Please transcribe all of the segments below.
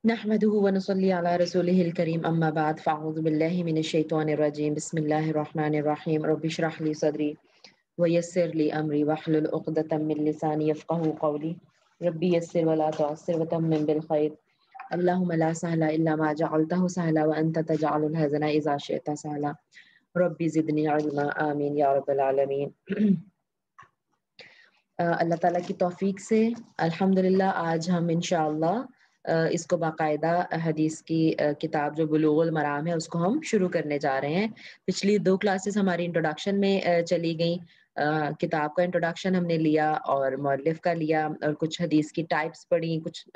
نحمده ونصلي على رسوله الكريم أما بعد فأعوذ بالله من الشيطان الرجيم بسم الله الرحمن الرحيم رب اشرح لي صدري ويسر لي أمري واحلل عقدة من لساني يفقهوا قولي ربي يسر ولا تعسر وتمم بالخير اللهم لا سهل إلا ما جعلته سهلا وأنت تجعل الحزن إذا شئت سهلا ربي زدني علما آمين یا رب العالمین۔ اللہ تعالیٰ کی توفیق سے الحمدللہ آج ہم انشاءاللہ اس کو باقاعدہ حدیث کی کتاب جو بلوغ المرام ہے اس کو ہم شروع کرنے جا رہے ہیں۔ پچھلی 2 کلاسز ہماری انٹروڈکشن میں چلی گئیں، کتاب کا انٹروڈکشن ہم نے لیا اور مؤلف کا لیا اور کچھ حدیث کی ٹائپس پڑھی، کچھ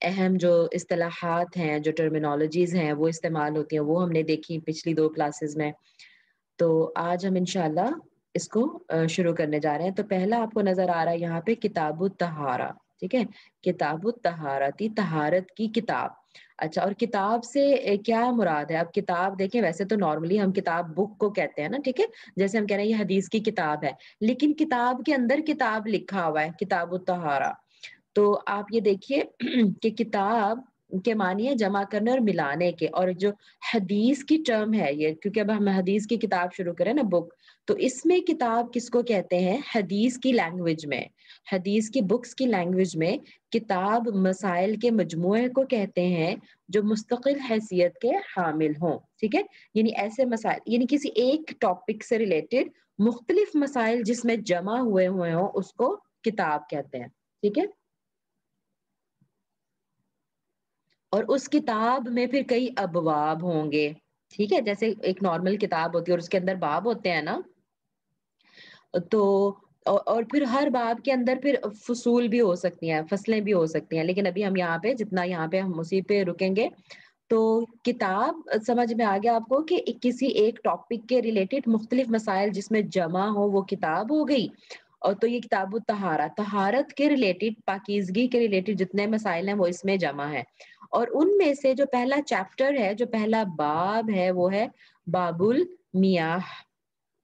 اہم جو اصطلاحات ہیں، جو ٹرمینالوجیز ہیں وہ استعمال ہوتی ہیں وہ ہم نے دیکھی پچھلی 2 کلاسز میں۔ تو آج ہم انشاءاللہ اس کو شروع کرنے جا رہے ہیں۔ تو پہلا آپ کو نظر آ رہا ہے یہاں پہ کتاب الطہارہ، ٹھیک ہے، کتاب الطہارتی، طہارت کی کتاب۔ اچھا، اور کتاب سے کیا مراد ہے؟ اب کتاب دیکھیں، ویسے تو نارملی ہم کتاب بک کو کہتے ہیں نا، ٹھیک ہے، جیسے ہم کہہ رہے ہیں یہ حدیث کی کتاب ہے، لیکن کتاب کے اندر کتاب لکھا ہوا ہے، کتاب الطہارہ۔ تو آپ یہ دیکھیے کہ کتاب کے معنی ہے جمع کرنے اور ملانے کے، اور جو حدیث کی ٹرم ہے یہ، کیونکہ اب ہم حدیث کی کتاب شروع کریں نا، بک، تو اس میں کتاب کس کو کہتے ہیں؟ حدیث کی لینگویج میں، حدیث کی بکس کی لینگویج میں کتاب مسائل کے مجموعے کو کہتے ہیں جو مستقل حیثیت کے حامل ہوں، ٹھیک ہے، یعنی ایسے مسائل، یعنی کسی ایک ٹاپک سے ریلیٹڈ مختلف مسائل جس میں جمع ہوئے ہوں اس کو کتاب کہتے ہیں، ٹھیک ہے۔ اور اس کتاب میں پھر کئی ابواب ہوں گے، ٹھیک ہے، جیسے ایک نارمل کتاب ہوتی ہے اور اس کے اندر باب ہوتے ہیں نا، تو اور پھر ہر باب کے اندر پھر فصول بھی ہو سکتی ہیں، فصلیں بھی ہو سکتی ہیں، لیکن ابھی ہم یہاں پہ جتنا یہاں پہ ہم اسی پہ رکیں گے۔ تو کتاب سمجھ میں آ گیا آپ کو کہ کسی ایک ٹاپک کے ریلیٹڈ مختلف مسائل جس میں جمع ہو وہ کتاب ہو گئی۔ اور تو یہ کتاب الطہارہ، طہارت کے ریلیٹڈ، پاکیزگی کے ریلیٹڈ جتنے مسائل ہیں وہ اس میں جمع ہے، اور ان میں سے جو پہلا چیپٹر ہے، جو پہلا باب ہے، وہ ہے باب المیاہ،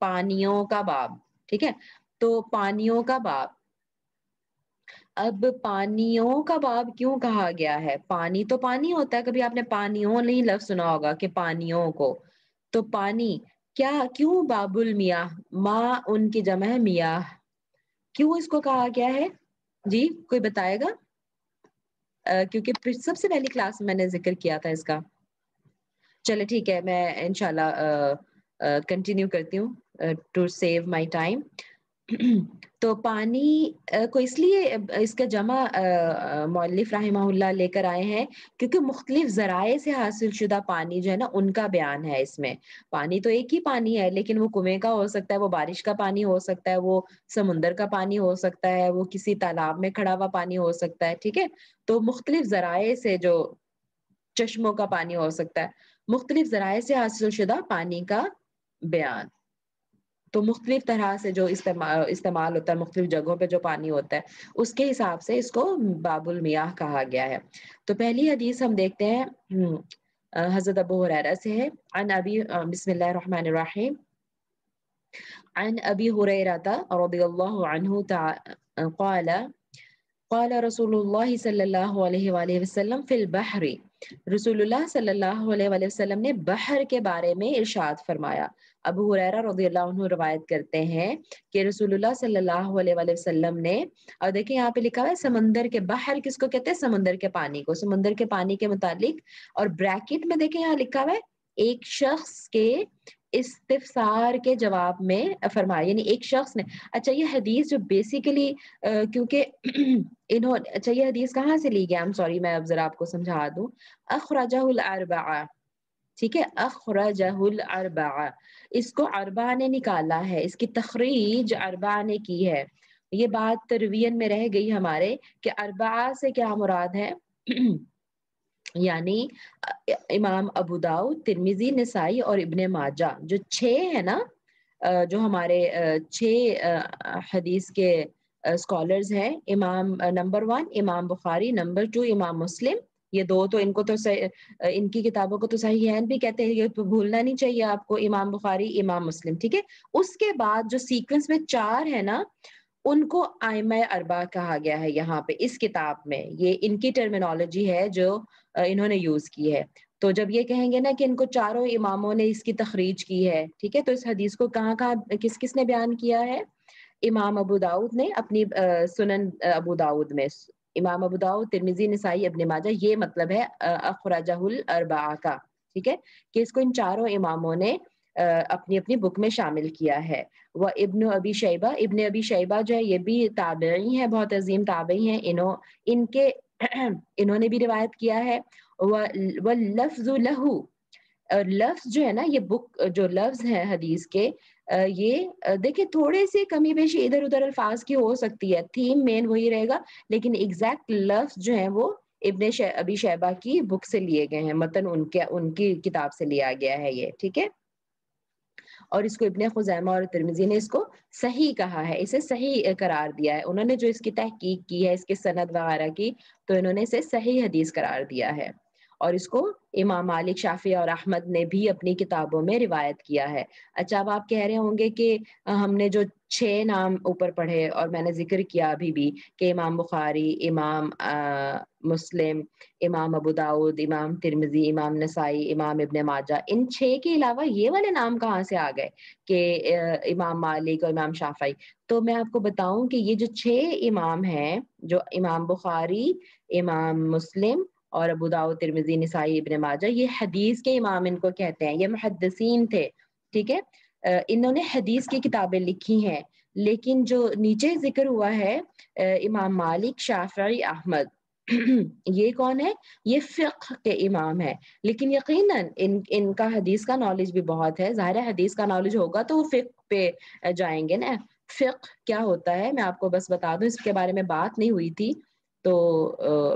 پانیوں کا باب، ٹھیک ہے۔ تو پانیوں کا باب، اب پانیوں کا باب کیوں کہا گیا ہے؟ پانی تو پانی ہوتا ہے، کبھی آپ نے پانیوں نہیں لفظ سنا ہوگا کہ پانیوں کو، تو پانی کیا، کیوں باب المیاہ، ماء ان کی جمع ہے میاہ، کیوں اس کو کہا گیا ہے؟ جی کوئی بتائے گا؟ کیونکہ سب سے پہلی کلاس میں نے ذکر کیا تھا اس کا۔ چلے ٹھیک ہے، میں انشاءاللہ کنٹینیو کرتی ہوں ٹو سیو مائی ٹائم۔ تو پانی کو اس لیے اس کا جمع مؤلف رحمہ اللہ لے کر آئے ہیں کیونکہ مختلف ذرائع سے حاصل شدہ پانی جو ہے نا ان کا بیان ہے اس میں۔ پانی تو ایک ہی پانی ہے، لیکن وہ کنویں کا ہو سکتا ہے، وہ بارش کا پانی ہو سکتا ہے، وہ سمندر کا پانی ہو سکتا ہے، وہ کسی تالاب میں کھڑا ہوا پانی ہو سکتا ہے، ٹھیک ہے۔ تو مختلف ذرائع سے، جو چشموں کا پانی ہو سکتا ہے، مختلف ذرائع سے حاصل شدہ پانی کا بیان۔ تو مختلف طرح سے جو استعمال ہوتا ہے، مختلف جگہوں پہ جو پانی ہوتا ہے اس کے حساب سے اس کو باب المیاہ کہا گیا ہے۔ تو پہلی حدیث ہم دیکھتے ہیں حضرت ابو ہریرہ سے ہے، عن ابی، بسم اللہ الرحمن الرحیم، عن ابی ہریرہ رضی اللہ عنہ قال قال رسول اللہ صلی اللہ علیہ وآلہ وسلم فی البحر، رسول اللہ صلی اللہ علیہ وآلہ وسلم نے بحر کے بارے میں ارشاد فرمایا۔ ابو ہریرہ رضی اللہ عنہ روایت کرتے ہیں کہ رسول اللہ صلی اللہ علیہ وآلہ وسلم نے، اور دیکھیں یہاں پہ لکھا ہوا ہے سمندر کے، بحر کس کو کہتے ہیں؟ سمندر کے پانی کو، سمندر کے پانی کے متعلق، اور بریکٹ میں دیکھیں یہاں لکھا ہوا ہے ایک شخص کے استفسار کے جواب میں فرمایا، یعنی ایک شخص نے۔ اچھا یہ حدیث جو بیسیکلی کیونکہ انہوں، اچھا یہ حدیث کہاں سے لی گیا؟ سوری میں اب ذرا آپ کو سمجھا دوں۔ اخرجہ الاربعہ، ٹھیک ہے، اخرجہ الاربعہ، اس کو اربعہ نے نکالا ہے، اس کی تخریج اربعہ نے کی ہے۔ یہ بات تروین میں رہ گئی ہمارے کہ اربعہ سے کیا مراد ہے، یعنی امام ابو داؤد، ترمذی، نسائی اور ابن ماجہ، جو 6 ہے نا، جو ہمارے 6 حدیث کے اسکالرز ہیں، امام نمبر 1 امام بخاری، نمبر 2 امام مسلم، یہ 2 تو ان کو تو ان کی کتابوں کو تو صحیحین بھی کہتے ہیں، یہ تو بھولنا نہیں چاہیے آپ کو، امام بخاری، امام مسلم، ٹھیک ہے۔ اس کے بعد جو سیکوینس میں 4 ہے نا، ان کو ائمہ اربع کہا گیا ہے یہاں پہ اس کتاب میں. یہ ان کی ٹرمینالوجی ہے جو انہوں نے یوز کی ہے. تو جب یہ کہیں گے نا کہ ان کو چاروں اماموں نے اس کی تخریج کی ہے، ٹھیک ہے، تو اس حدیث کو کہاں کہاں کس کس نے بیان کیا ہے؟ امام ابو داؤد نے اپنی سنن ابو داؤد میں، امام ابو داؤد، ترمذی، نسائی، ابن ماجہ، یہ مطلب ہے اخرجہ الاربعہ کا، ٹھیک ہے، کہ اس کو ان چاروں اماموں نے اپنی اپنی بک میں شامل کیا ہے. وہ ابن ابی شیبہ، ابن ابی شیبہ جو ہے یہ بھی تابعی ہیں، بہت عظیم تابعی ہیں. انہوں نے بھی روایت کیا ہے. واللفظ لہو، اور لفظ جو ہے نا، یہ بک جو لفظ ہے حدیث کے، یہ دیکھیں تھوڑے سے کمی بیشی ادھر ادھر الفاظ کی ہو سکتی ہے، تھیم مین وہی رہے گا، لیکن ایگزیکٹ لفظ جو ہیں وہ ابی شیبہ کی بک سے لیے گئے ہیں، متن ان کی کتاب سے لیا گیا ہے یہ، ٹھیک ہے. اور اس کو ابن خزیمہ اور ترمذی نے اس کو صحیح کہا ہے، اسے صحیح قرار دیا ہے. انہوں نے جو اس کی تحقیق کی ہے، اس کے سند وغیرہ کی، تو انہوں نے اسے صحیح حدیث قرار دیا ہے. اور اس کو امام مالک، شافعی اور احمد نے بھی اپنی کتابوں میں روایت کیا ہے. اچھا، اب آپ کہہ رہے ہوں گے کہ ہم نے جو 6 نام اوپر پڑھے اور میں نے ذکر کیا ابھی بھی کہ امام بخاری، امام مسلم، امام ابو داؤد، امام ترمذی، امام نسائی، امام ابن ماجہ، ان 6 کے علاوہ یہ والے نام کہاں سے آ گئے کہ امام مالک اور امام شافعی؟ تو میں آپ کو بتاؤں کہ یہ جو 6 امام ہیں، جو امام بخاری، امام مسلم اور ابو داؤد، ترمذی، نسائی، ابن ماجہ، یہ حدیث کے امام ان کو کہتے ہیں. یہ محدثین تھے، ٹھیک ہے، انہوں نے حدیث کی کتابیں لکھی ہیں. لیکن جو نیچے ذکر ہوا ہے امام مالک، شافعی، احمد، یہ کون ہے؟ یہ فقہ کے امام ہے. لیکن یقیناً ان کا حدیث کا نالج بھی بہت ہے. ظاہر ہے حدیث کا نالج ہوگا تو وہ فقہ پہ جائیں گے نا. فقہ کیا ہوتا ہے میں آپ کو بس بتا دوں، اس کے بارے میں بات نہیں ہوئی تھی تو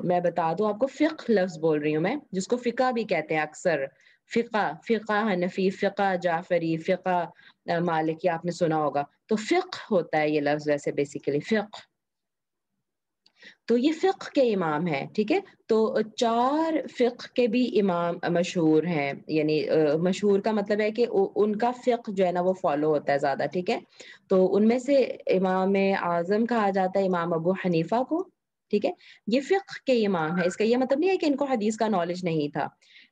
میں بتا دوں آپ کو. فقہ لفظ بول رہی ہوں میں، جس کو فقہ بھی کہتے ہیں اکثر. فقہ حنفی، فقہ جعفری، فقہ مالکی، آپ نے سنا ہوگا. تو فقہ ہوتا ہے یہ لفظ ویسے بیسیکلی فقہ. تو یہ فقہ کے امام ہیں، ٹھیک ہے. تو 4 فقہ کے بھی امام مشہور ہیں، یعنی مشہور کا مطلب ہے کہ ان کا فقہ جو ہے نا وہ فالو ہوتا ہے زیادہ، ٹھیک ہے. تو ان میں سے امام اعظم کہا جاتا ہے امام ابو حنیفہ کو، ٹھیک ہے. یہ فقہ کے امام ہے. اس کا یہ مطلب نہیں ہے کہ ان کو حدیث کا نالج نہیں تھا.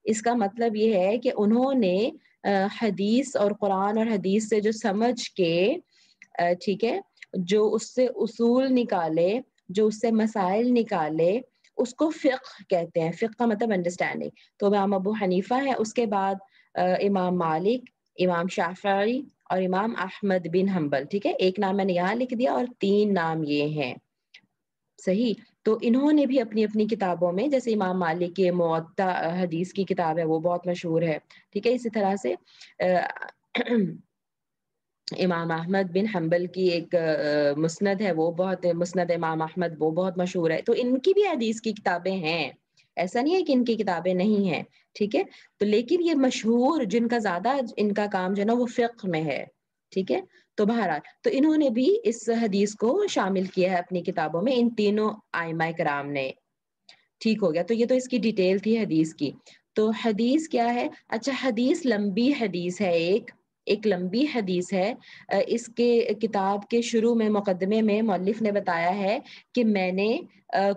اس کا مطلب یہ ہے کہ انہوں نے حدیث اور قرآن اور حدیث سے جو سمجھ کے، ٹھیک ہے، جو اس سے اصول نکالے، جو اس سے مسائل نکالے، اس کو فقہ کہتے ہیں. فقہ کا مطلب انڈرسٹینڈنگ. تو امام ابو حنیفہ ہے، اس کے بعد امام مالک، امام شافعی اور امام احمد بن حنبل، ٹھیک ہے. ایک نام میں نے یہاں لکھ دیا اور 3 نام یہ ہیں، صحیح. تو انہوں نے بھی اپنی اپنی کتابوں میں، جیسے امام مالک کی موطا حدیث کی کتاب ہے وہ بہت مشہور ہے، ٹھیک ہے. اسی طرح سے امام احمد بن حنبل کی ایک مسند ہے، وہ بہت، مسند امام احمد، وہ بہت مشہور ہے. تو ان کی بھی حدیث کی کتابیں ہیں، ایسا نہیں ہے کہ ان کی کتابیں نہیں ہیں، ٹھیک ہے. تو لیکن یہ مشہور جن کا زیادہ ان کا کام جو ہے نا وہ فقہ میں ہے، ٹھیک ہے. تو بہرحال تو انہوں نے بھی اس حدیث کو شامل کیا ہے اپنی کتابوں میں، ان تینوں ائمہ کرام نے. ٹھیک ہو گیا. تو یہ تو اس کی ڈیٹیل تھی حدیث کی. تو حدیث کیا ہے؟ اچھا، حدیث لمبی حدیث ہے، ایک لمبی حدیث ہے. اس کے کتاب کے شروع میں مقدمے میں مؤلف نے بتایا ہے کہ میں نے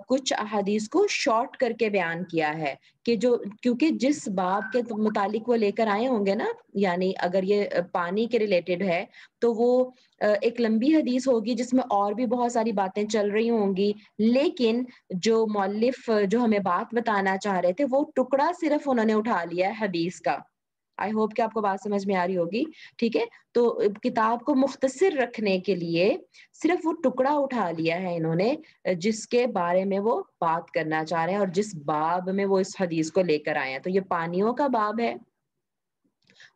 کچھ احادیث کو شارٹ کر کے بیان کیا ہے، کہ جو کیونکہ جس باب کے متعلق وہ لے کر آئے ہوں گے نا، یعنی اگر یہ پانی کے ریلیٹڈ ہے تو وہ ایک لمبی حدیث ہوگی جس میں اور بھی بہت ساری باتیں چل رہی ہوں گی. لیکن جو مؤلف جو ہمیں بات بتانا چاہ رہے تھے، وہ ٹکڑا صرف انہوں نے اٹھا لیا ہے حدیث کا. آئی ہوپ کہ آپ کو بات سمجھ میں آ رہی ہوگی، ٹھیک ہے. تو کتاب کو مختصر رکھنے کے لیے صرف وہ ٹکڑا اٹھا لیا ہے انہوں نے جس کے بارے میں وہ بات کرنا چاہ رہے ہیں اور جس باب میں وہ اس حدیث کو لے کر آئے ہیں. تو یہ پانیوں کا باب ہے،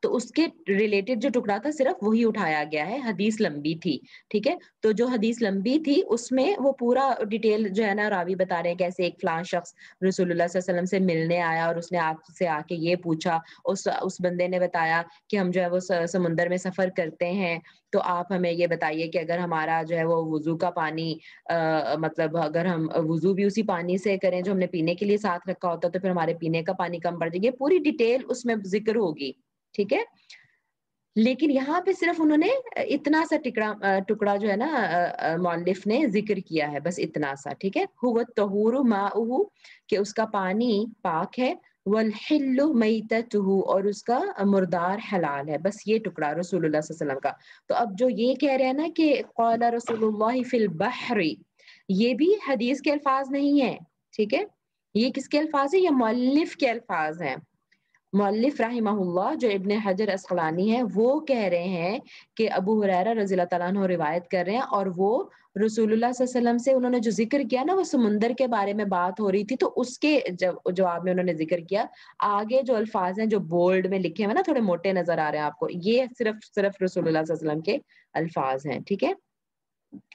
تو اس کے ریلیٹڈ جو ٹکڑا تھا صرف وہی اٹھایا گیا ہے. حدیث لمبی تھی، ٹھیک ہے. تو جو حدیث لمبی تھی اس میں وہ پورا ڈیٹیل جو ہے نا راوی بتا رہے ہیں کیسے ایک فلاں شخص رسول اللہ صلی اللہ علیہ وسلم سے ملنے آیا اور اس نے آپ سے آ کے یہ پوچھا. اس بندے نے بتایا کہ ہم جو ہے وہ سمندر میں سفر کرتے ہیں، تو آپ ہمیں یہ بتائیے کہ اگر ہمارا جو ہے وہ وضو کا پانی مطلب اگر ہم وضو بھی اسی پانی سے کریں جو ہم نے پینے کے لیے ساتھ رکھا ہوتا تو پھر ہمارے پینے کا پانی کم پڑ جائے گا. پوری ڈیٹیل اس میں ذکر ہوگی، ٹھیک ہے. لیکن یہاں پہ صرف انہوں نے اتنا سا ٹکڑا جو ہے نا مؤلف نے ذکر کیا ہے، بس اتنا سا، ٹھیک ہے. هو الطہور ماؤہ، کہ اس کا پانی پاک ہے، والحل میتتہ، اور اس کا مردار حلال ہے. بس یہ ٹکڑا رسول اللہ صلی اللہ علیہ وسلم کا. تو اب جو یہ کہہ رہے ہیں نا کہ قال رسول اللہ فی البحر، یہ بھی حدیث کے الفاظ نہیں ہیں، ٹھیک ہے. یہ کس کے الفاظ ہیں؟ یہ مؤلف کے الفاظ ہیں. مؤلف رحمہ اللہ جو ابن حجر اسقلانی ہے وہ کہہ رہے ہیں کہ ابو ہریرہ رضی اللہ تعالیٰ عنہ روایت کر رہے ہیں، اور وہ رسول اللہ صلی اللہ علیہ وسلم سے انہوں نے جو ذکر کیا نا، وہ سمندر کے بارے میں بات ہو ری تھی، تو اس کے جواب میں انہوں نے ذکر کیا. آگے جو الفاظ ہیں جو بولڈ میں لکھے ہوئے نا، تھوڑے موٹے نظر آ رہے ہیں آپ کو، یہ صرف رسول اللہ صلی اللہ علیہ وسلم کے الفاظ ہیں، ٹھیک ہے.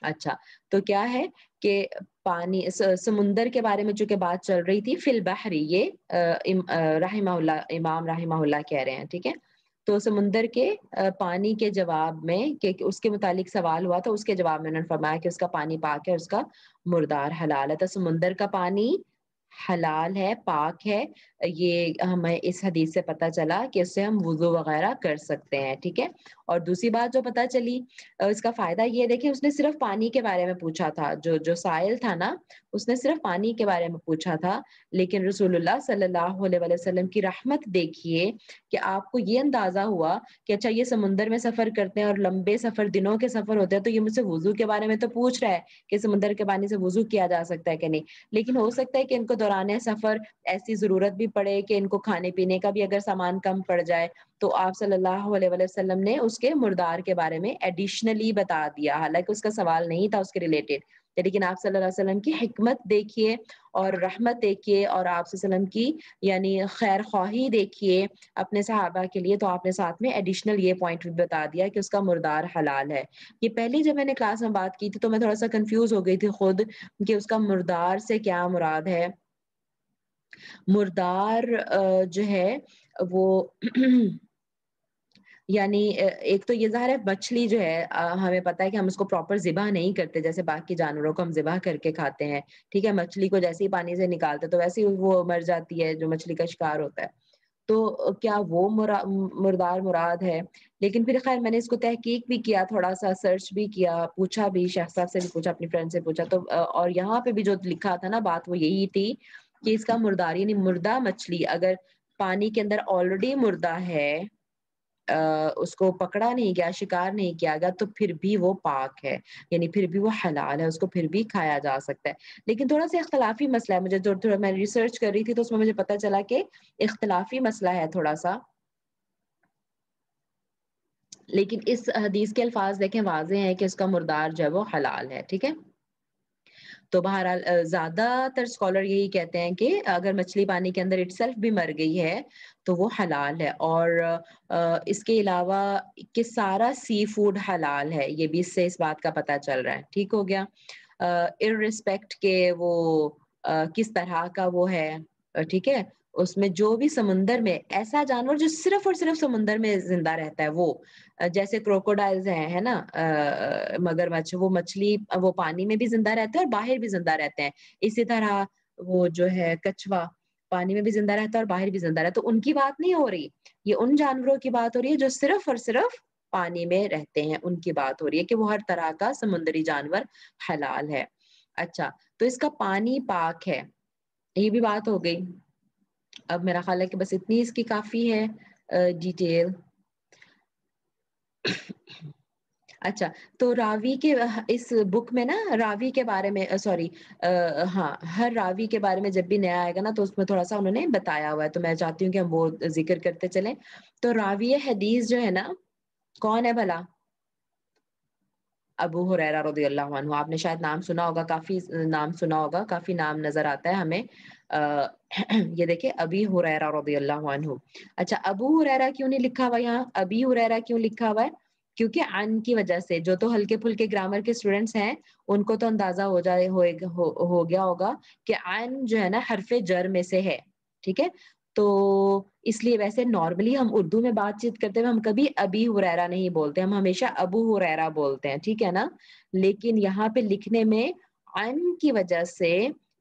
اچھا، تو کیا ہے کہ پانی سمندر کے بارے میں چونکہ بات چل رہی تھی، فی البحر، یہ رحمہ اللہ، امام رحمہ اللہ کہہ رہے ہیں، ٹھیک ہے. تو سمندر کے پانی کے جواب میں کہ اس کے متعلق سوال ہوا تھا، اس کے جواب میں انہوں نے فرمایا کہ اس کا پانی پاک ہے، اس کا مردار حلال ہے. تو سمندر کا پانی حلال ہے، پاک ہے. یہ ہمیں اس حدیث سے پتہ چلا کہ اس سے ہم وضو وغیرہ کر سکتے ہیں، ٹھیک ہے. اور دوسری بات جو پتہ چلی، اس کا فائدہ یہ دیکھیں، اس نے صرف پانی کے بارے میں پوچھا تھا، جو سائل تھا نا، اس نے صرف پانی کے بارے میں پوچھا تھا. لیکن رسول اللہ صلی اللہ علیہ وسلم کی رحمت دیکھیے کہ آپ کو یہ اندازہ ہوا کہ اچھا یہ سمندر میں سفر کرتے ہیں اور لمبے سفر، دنوں کے سفر ہوتے ہیں، تو یہ مجھ سے وضو کے بارے میں تو پوچھ رہا ہے کہ سمندر کے پانی سے وضو کیا جا سکتا ہے کہ نہیں. لیکن ہو سکتا ہے کہ ان کو دوران سفر ایسی ضرورت بھی پڑے کہ ان کو کھانے پینے کا بھی اگر سامان کم پڑ جائے، تو آپ صلی اللہ علیہ وسلم نے اس کے مردار کے بارے میں ایڈیشنلی بتا دیا. حالانکہ اس کا سوال نہیں تھا اس کے ریلیٹڈ، لیکن آپ صلی اللہ علیہ وسلم کی حکمت دیکھیے اور رحمت دیکھیے، اور آپ صلی اللہ علیہ وسلم کی یعنی خیر خواہی دیکھیے اپنے صحابہ کے لیے، تو آپ نے ساتھ میں ایڈیشنل یہ پوائنٹ بھی بتا دیا کہ اس کا مردار حلال ہے. یہ پہلے جب میں نے کلاس میں بات کی تھی تو میں تھوڑا سا کنفیوز ہو گئی تھی خود کہ اس کا مردار سے کیا مراد ہے. مردار جو ہے وہ یعنی ایک تو یہ ظاہر ہے مچھلی جو ہے، ہمیں پتہ ہے کہ ہم اس کو پراپر ذبح نہیں کرتے جیسے باقی جانوروں کو ہم ذبح کر کے کھاتے ہیں، ٹھیک ہے. مچھلی کو جیسے ہی پانی سے نکالتے تو ویسے ہی وہ مر جاتی ہے جو مچھلی کا شکار ہوتا ہے. تو کیا وہ مردار مراد ہے؟ لیکن پھر خیر میں نے اس کو تحقیق بھی کیا، تھوڑا سا سرچ بھی کیا، پوچھا بھی، شیخ صاحب سے بھی پوچھا، اپنی فرینڈ سے پوچھا، تو اور یہاں پہ بھی جو لکھا تھا نا بات، وہ یہی تھی کہ اس کا مردار یعنی مردہ مچھلی اگر پانی کے اندر آلریڈی مردہ ہے، اس کو پکڑا نہیں گیا، شکار نہیں کیا گیا، تو پھر بھی وہ پاک ہے، یعنی پھر بھی وہ حلال ہے، اس کو پھر بھی کھایا جا سکتا ہے. لیکن تھوڑا سا اختلافی مسئلہ ہے، مجھے جو تھوڑا میں ریسرچ کر رہی تھی تو اس میں مجھے پتا چلا کہ اختلافی مسئلہ ہے تھوڑا سا. لیکن اس حدیث کے الفاظ دیکھیں واضح ہیں کہ اس کا مردار جو ہے وہ حلال ہے، ٹھیک ہے. تو بہرحال زیادہ تر اسکالر یہی کہتے ہیں کہ اگر مچھلی پانی کے اندر اٹ سیلف بھی مر گئی ہے تو وہ حلال ہے. اور اس کے علاوہ کہ سارا سی فوڈ حلال ہے، یہ بھی اس سے اس بات کا پتہ چل رہا ہے. ٹھیک ہو گیا، ارریسپیکٹ کہ وہ کس طرح کا وہ ہے، ٹھیک ہے. اس میں جو بھی سمندر میں ایسا جانور جو صرف اور صرف سمندر میں زندہ رہتا ہے، وہ جیسے کروکوڈائلز ہیں، ہے نا، مگرمچھ، وہ مچھلی وہ پانی میں بھی زندہ رہتے ہیں اور باہر بھی زندہ رہتے ہیں. اسی طرح وہ جو ہے کچھوا پانی میں بھی زندہ رہتا ہے اور باہر بھی زندہ رہتا ہے. تو ان کی بات نہیں ہو رہی، یہ ان جانوروں کی بات ہو رہی ہے جو صرف اور صرف پانی میں رہتے ہیں، ان کی بات ہو رہی ہے کہ وہ ہر طرح کا سمندری جانور حلال ہے. اچھا، تو اس کا پانی پاک ہے، یہ بھی بات ہو گئی. اب میرا خیال ہے کہ بس اتنی اس کی کافی ہے ڈیٹیل. اچھا، تو راوی کے اس بک میں نا راوی کے بارے میں سوری ہاں، ہر راوی کے بارے میں جب بھی نیا آئے گا نا تو اس میں تھوڑا سا انہوں نے بتایا ہوا ہے، تو میں چاہتی ہوں کہ ہم وہ ذکر کرتے چلیں. تو راوی حدیث جو ہے نا کون ہے بھلا؟ ابو ہریرہ رضی اللہ عنہ. آپ نے شاید نام سنا ہوگا، کافی نام سنا ہوگا، کافی نام نظر آتا ہے ہمیں. یہ دیکھیں، ابی ہریرہ رضی اللہ عنہ. اچھا، ابو ہریرہ کیوں نہیں لکھا ہوا یہاں، ابی ہریرہ کیوں لکھا ہوا ہے؟ کیونکہ عن کی وجہ سے جو تو ہلکے پھلکے گرامر کے اسٹوڈنٹس ہیں ان کو تو اندازہ ہو گیا ہوگا کہ عن جو ہے نا حرف جر میں سے ہے، ٹھیک ہے. تو اس لیے ویسے نارملی ہم اردو میں بات چیت کرتے ہوئے ہم کبھی ابی ہریرہ نہیں بولتے، ہم ہمیشہ ابو ہریرہ بولتے ہیں، ٹھیک ہے نا. لیکن یہاں پہ لکھنے میں عن کی وجہ سے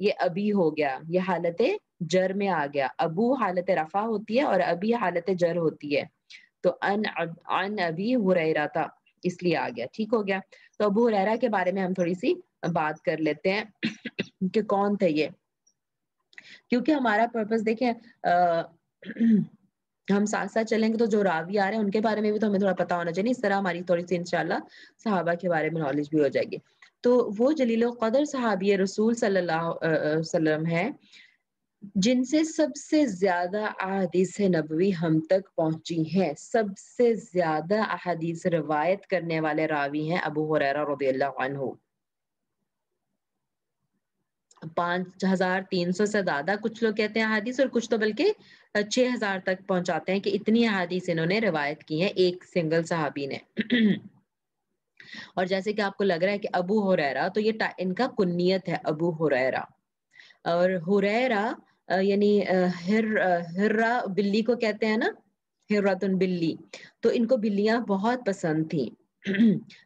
یہ ابی ہو گیا، یہ حالت جر میں آ گیا. ابو حالت رفع ہوتی ہے اور ابی حالت جر ہوتی ہے. تو عن ابی ہریرہ تھا اس لیے آ گیا، ٹھیک ہو گیا۔ تو ابو ہریرہ کے بارے میں ہم تھوڑی سی بات کر لیتے ہیں کہ کون تھے یہ، کیونکہ ہمارا پرپس دیکھیں ہم ساتھ ساتھ چلیں گے تو جو راوی آ رہے ہیں ان کے بارے میں بھی تو ہمیں تھوڑا پتا ہونا چاہیے، اس طرح ہماری تھوڑی سی انشاءاللہ صحابہ کے بارے میں نالج بھی ہو جائے گی۔ تو وہ جلیل القدر صحابی رسول صلی اللہ علیہ وسلم ہے جن سے سب سے زیادہ احادیث نبوی ہم تک پہنچی ہیں، سب سے زیادہ احادیث روایت کرنے والے راوی ہیں ابو ہریرہ رضی اللہ عنہ۔ 5300 سے زیادہ کچھ لوگ کہتے ہیں احادیث، اور کچھ تو بلکہ 6000 تک پہنچاتے ہیں کہ اتنی احادیث انہوں نے روایت کی ہیں ایک سنگل صحابی نے۔ اور جیسے کہ آپ کو لگ رہا ہے کہ ابو ہریرہ، تو یہ ان کا کنیت ہے ابو ہریرہ، اور ہریرہ یعنی ہرہ بلی کو کہتے ہیں نا، ہرۃ بلی، تو ان کو بلیاں بہت پسند تھیں۔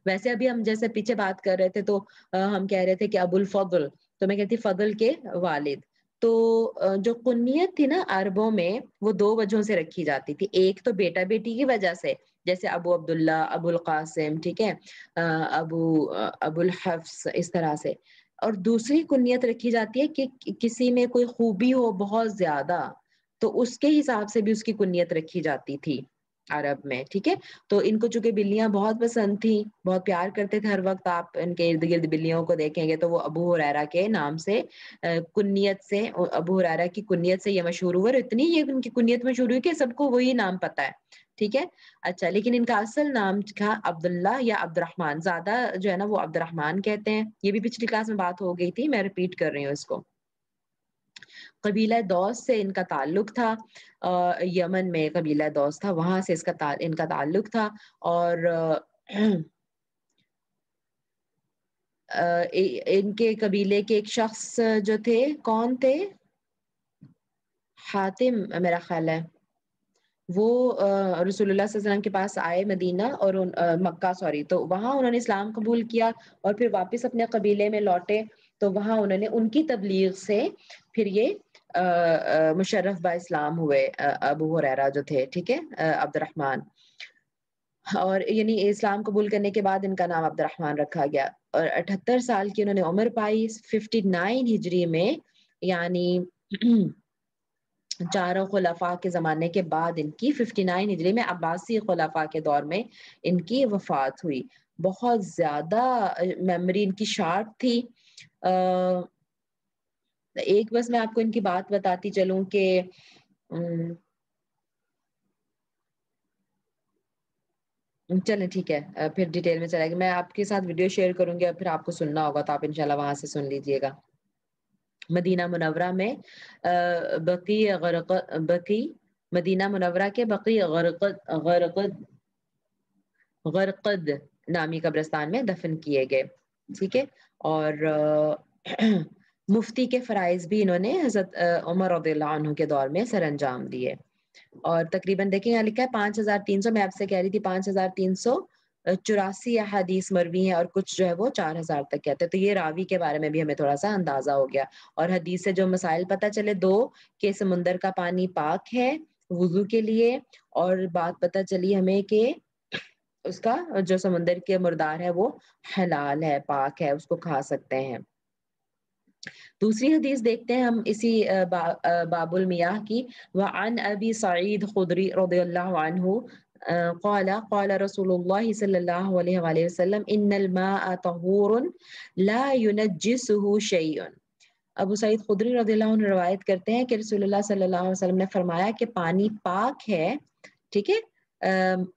ویسے ابھی ہم جیسے پیچھے بات کر رہے تھے تو ہم کہہ رہے تھے کہ ابو الفضل، تو میں کہتی فضل کے والد، تو جو کنیت تھی نا عربوں میں وہ دو وجہوں سے رکھی جاتی تھی، ایک تو بیٹا بیٹی کی وجہ سے، جیسے ابو عبداللہ، ابو القاسم، ٹھیک ہے، ابو الحفص، اس طرح سے، اور دوسری کنیت رکھی جاتی ہے کہ کسی میں کوئی خوبی ہو بہت زیادہ تو اس کے حساب سے بھی اس کی کنیت رکھی جاتی تھی عرب میں، ٹھیک ہے۔ تو ان کو چونکہ بلیاں بہت پسند تھیں، بہت پیار کرتے تھے، ہر وقت آپ ان کے ارد گرد بلیوں کو دیکھیں گے تو وہ ابو ہریرہ کے نام سے کنیت سے، ابو ہریرہ کی کنیت سے یہ مشہور ہوئے، اور اتنی یہ ان کی کنیت مشہور ہوئی کہ سب کو وہی نام پتا ہے، ٹھیک ہے۔ اچھا، لیکن ان کا اصل نام تھا عبداللہ یا عبد الرحمن، زیادہ جو ہے نا وہ عبد الرحمن کہتے ہیں، یہ بھی پچھلی کلاس میں بات ہو گئی تھی، میں ریپیٹ کر رہی ہوں اس کو۔ قبیلہ دوس سے ان کا تعلق تھا، یمن میں قبیلہ دوس تھا، وہاں سے ان کا تعلق تھا، اور ان کے قبیلے کے ایک شخص جو تھے، کون تھے؟ حاتم میرا خیال ہے، وہ رسول اللہ صلی اللہ علیہ وسلم کے پاس آئے مدینہ اور مکہ، سوری، تو وہاں انہوں نے اسلام قبول کیا اور پھر واپس اپنے قبیلے میں لوٹے، تو وہاں انہوں نے ان کی تبلیغ سے پھر یہ مشرف با اسلام ہوئے ابو ہریرہ جو تھے، ٹھیک ہے، عبد الرحمن، اور یعنی اسلام قبول کرنے کے بعد ان کا نام عبد الرحمن رکھا گیا، اور 78 سال کی انہوں نے عمر پائی 59 ہجری میں، یعنی چاروں خلفاء کے زمانے کے بعد ان کی 59 ہجری میں عباسی خلفاء کے دور میں ان کی وفات ہوئی۔ بہت زیادہ میموری ان کی شارپ تھی۔ ایک بس میں آپ کو ان کی بات بتاتی چلوں کہ چلیں ٹھیک ہے، پھر ڈیٹیل میں چلے گی، میں آپ کے ساتھ ویڈیو شیئر کروں گی اور پھر آپ کو سننا ہوگا تو آپ انشاءاللہ وہاں سے سن لیجئے گا۔ مدینہ منورہ میں بقی مدینہ منورہ کے بقی غرقد نامی قبرستان میں دفن کیے گئے، ٹھیک ہے۔ اور مفتی کے فرائض بھی انہوں نے حضرت عمر رضی اللہ عنہ کے دور میں سر انجام دیے، اور تقریباً دیکھیں یہاں لکھا ہے 5300، میں آپ سے کہہ رہی تھی 5384 احادیث مروی ہیں، اور کچھ جو ہے وہ 4000 تک کہتے ہیں، تو یہ راوی کے بارے میں بھی ہمیں تھوڑا سا اندازہ ہو گیا۔ اور حدیث سے جو مسائل پتہ چلے، 2 کہ سمندر کا پانی پاک ہے وضو کے لیے، اور بات پتہ چلی ہمیں کہ اس کا جو سمندر کے مردار ہے وہ حلال ہے، پاک ہے، اس کو کھا سکتے ہیں۔ دوسری حدیث دیکھتے ہیں ہم اسی باب المیاہ کی، وعن ابی سعید خدری رضی اللہ عنہ قال قال رسول اللہ صلی اللہ علیہ وآلہ وسلم ان الماء طہور لا ينجسه شیء۔ ابو سعید خدری رضی اللہ عنہ روایت کرتے ہیں کہ رسول اللہ صلی اللہ علیہ وسلم نے فرمایا کہ پانی پاک ہے، ٹھیک ہے،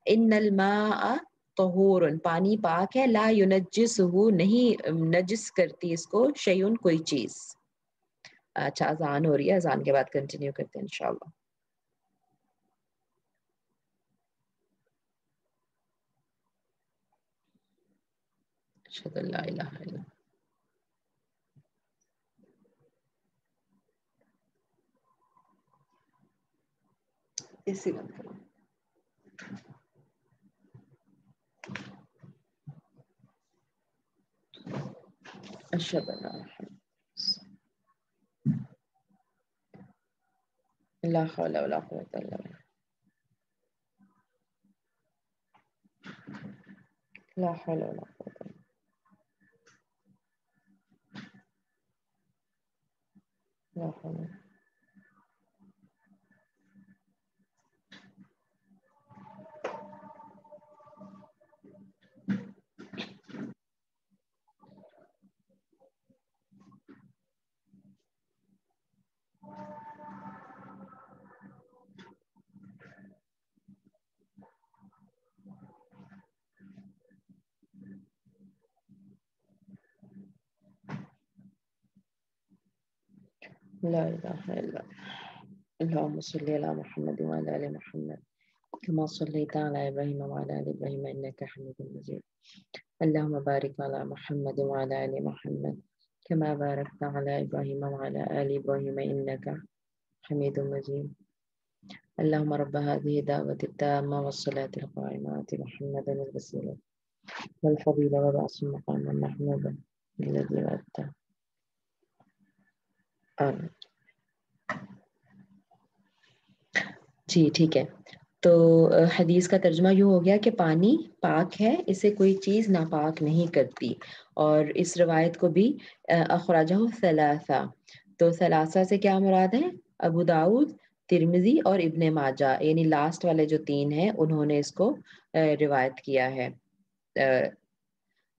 ان الماء طہور، پانی پاک ہے، لا ينجسه، نہیں نجس کرتی اس کو، شیء کوئی چیز۔ اچھا، اذان ہو رہی ہے، اذان کے بعد کنٹینیو کرتے ہیں انشاءاللہ۔ اشہد ان لا الہ الا اللہ۔ اسی بند کرو۔ اشہد ان لا الہ الا اللہ، لا حول ولا قوۃ الا باللہ۔ لا حول ولا قوة لا حول لا إله إلا اللهم صل على محمد وعلى آل محمد كما صليت على إبراهيم وعلى آل إبراهيم إنك حميد مجيد اللهم بارك على محمد وعلى آل محمد كما باركت على إبراهيم وعلى آل إبراهيم إنك حميد مجيد اللهم رب هذه الدعوة التامة والصلاة القائمة آت محمدا الوسيلة والفضيلة وبعث مقاما محمودا الذي وعدته آمين. جی ٹھیک ہے. تو حدیث کا ترجمہ یوں ہو گیا کہ پانی پاک ہے، اسے کوئی چیز ناپاک نہیں کرتی. اور اس روایت کو بھی اخرجہ ثلاثہ، تو ثلاثہ سے کیا مراد ہے؟ ابو داؤد، ترمذی اور ابن ماجہ، یعنی لاسٹ والے جو تین ہیں انہوں نے اس کو روایت کیا ہے.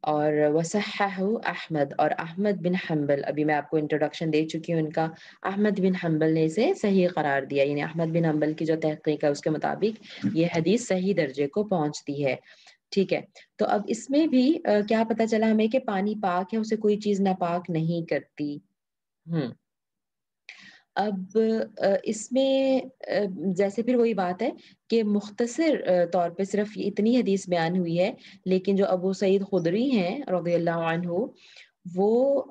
اور وصححہ احمد، اور احمد بن حنبل، ابھی میں آپ کو انٹروڈکشن دے چکی ہوں ان کا، احمد بن حنبل نے اسے صحیح قرار دیا، یعنی احمد بن حنبل کی جو تحقیق ہے اس کے مطابق یہ حدیث صحیح درجے کو پہنچتی ہے. ٹھیک ہے. تو اب اس میں بھی کیا پتہ چلا ہمیں کہ پانی پاک ہے، اسے کوئی چیز ناپاک نہیں کرتی. اب اس میں جیسے پھر وہی بات ہے کہ مختصر طور پہ صرف اتنی حدیث بیان ہوئی ہے، لیکن جو ابو سعید خدری ہیں رضی اللہ عنہ وہ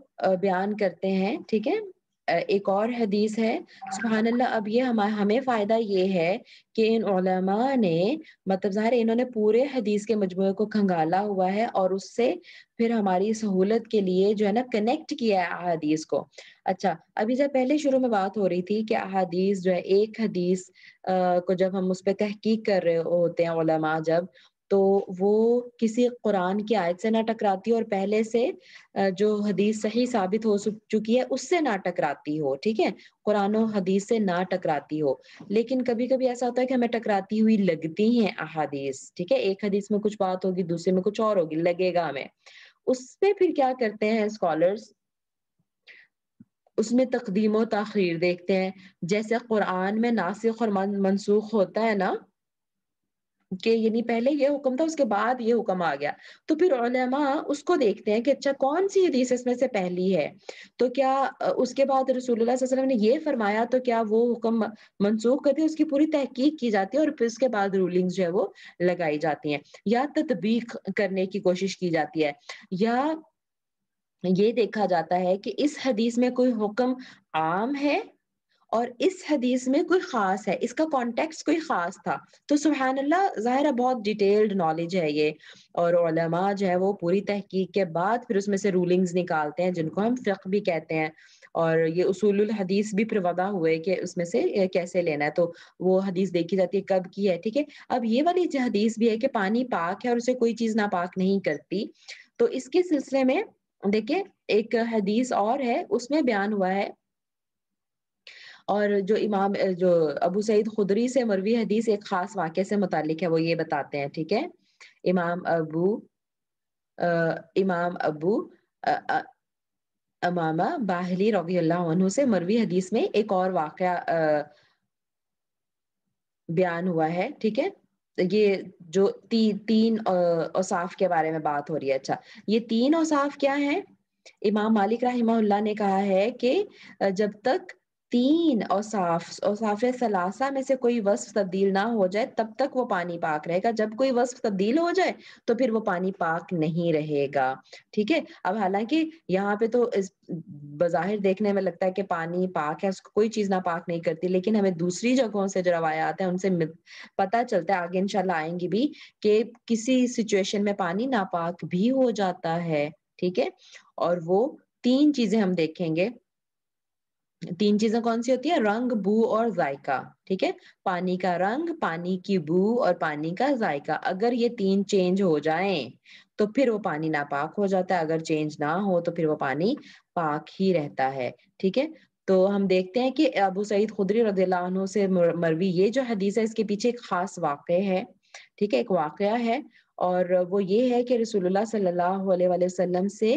بیان کرتے ہیں. ٹھیک ہے. ایک اور حدیث ہے، سبحان اللہ. اب یہ ہمیں فائدہ یہ ہے کہ ان علماء نے مطلب ظاہر انہوں نے پورے حدیث کے مجموعے کو کھنگالا ہوا ہے اور اس سے پھر ہماری سہولت کے لیے جو ہے نا کنیکٹ کیا ہے احادیث کو. اچھا، ابھی جب پہلے شروع میں بات ہو رہی تھی کہ احادیث جو ہے ایک حدیث کو جب ہم اس پہ تحقیق کر رہے ہوتے ہیں علماء جب، تو وہ کسی قرآن کی آیت سے نہ ٹکراتی اور پہلے سے جو حدیث صحیح ثابت ہو چکی ہے اس سے نہ ٹکراتی ہو. ٹھیک ہے. قرآن و حدیث سے نہ ٹکراتی ہو. لیکن کبھی کبھی ایسا ہوتا ہے کہ ہمیں ٹکراتی ہوئی لگتی ہیں احادیث. ٹھیک ہے. ایک حدیث میں کچھ بات ہوگی، دوسرے میں کچھ اور ہوگی، لگے گا ہمیں. اس پہ پھر کیا کرتے ہیں اسکالرز، اس میں تقدیم و تاخیر دیکھتے ہیں. جیسے قرآن میں ناسخ اور منسوخ ہوتا ہے نا، کہ یعنی پہلے یہ حکم تھا اس کے بعد یہ حکم آ گیا، تو پھر علماء اس کو دیکھتے ہیں کہ اچھا کون سی حدیث اس میں سے پہلی ہے، تو کیا اس کے بعد رسول اللہ صلی اللہ علیہ وسلم نے یہ فرمایا تو کیا وہ حکم منسوخ کر دیا. اس کی پوری تحقیق کی جاتی ہے اور پھر اس کے بعد رولنگز جو ہے وہ لگائی جاتی ہیں، یا تطبیق کرنے کی کوشش کی جاتی ہے، یا یہ دیکھا جاتا ہے کہ اس حدیث میں کوئی حکم عام ہے اور اس حدیث میں کوئی خاص ہے، اس کا کانٹیکس کوئی خاص تھا. تو سبحان اللہ، ظاہر ہے بہت ڈیٹیلڈ نالج ہے یہ، اور علماء جو ہے وہ پوری تحقیق کے بعد پھر اس میں سے رولنگز نکالتے ہیں جن کو ہم فقہ بھی کہتے ہیں. اور یہ اصول الحدیث بھی پھر وضع ہوئے کہ اس میں سے کیسے لینا ہے، تو وہ حدیث دیکھی جاتی ہے کب کی ہے. ٹھیک ہے. اب یہ والی جو حدیث بھی ہے کہ پانی پاک ہے اور اسے کوئی چیز ناپاک نہیں کرتی، تو اس کے سلسلے میں دیکھیں ایک حدیث اور ہے، اس میں بیان ہوا ہے، اور جو جو ابو سعید خدری سے مروی حدیث ایک خاص واقعے سے متعلق ہے، وہ یہ بتاتے ہیں. ٹھیک ہے. امام ابو امامہ باہلی رضی اللہ عنہ سے مروی حدیث میں ایک اور واقعہ بیان ہوا ہے. ٹھیک ہے. یہ جو تین اوصاف کے بارے میں بات ہو رہی ہے. اچھا، یہ تین اوصاف کیا ہیں؟ امام مالک رحمہ اللہ نے کہا ہے کہ جب تک تین اوصاف ثلاثہ میں سے کوئی وصف تبدیل نہ ہو جائے تب تک وہ پانی پاک رہے گا. جب کوئی وصف تبدیل ہو جائے تو پھر وہ پانی پاک نہیں رہے گا. ٹھیک ہے. اب حالانکہ یہاں پہ تو بظاہر دیکھنے میں لگتا ہے کہ پانی پاک ہے، اس کو کوئی چیز نہ پاک نہیں کرتی، لیکن ہمیں دوسری جگہوں سے جو روایات ہیں ان سے پتہ چلتا ہے، آگے انشاءاللہ آئیں گی بھی، کہ کسی سچویشن میں پانی ناپاک بھی ہو جاتا ہے. ٹھیک ہے. اور وہ تین چیزیں ہم دیکھیں گے. تین چیزیں کون سی ہوتی ہیں؟ رنگ، بو اور ذائقہ. ٹھیک ہے. پانی کا رنگ، پانی کی بو اور پانی کا ذائقہ، اگر یہ تین چینج ہو جائیں تو پھر وہ پانی ناپاک ہو جاتا ہے، اگر چینج نہ ہو تو پھر وہ پانی پاک ہی رہتا ہے، ٹھیک ہے۔ تو ہم دیکھتے ہیں کہ ابو سعید خدری رضی اللہ عنہ سے مروی یہ جو حدیث ہے اس کے پیچھے ایک خاص واقعہ ہے، ٹھیک ہے، ایک واقعہ ہے، اور وہ یہ ہے کہ رسول اللہ صلی اللہ علیہ وآلہ وسلم سے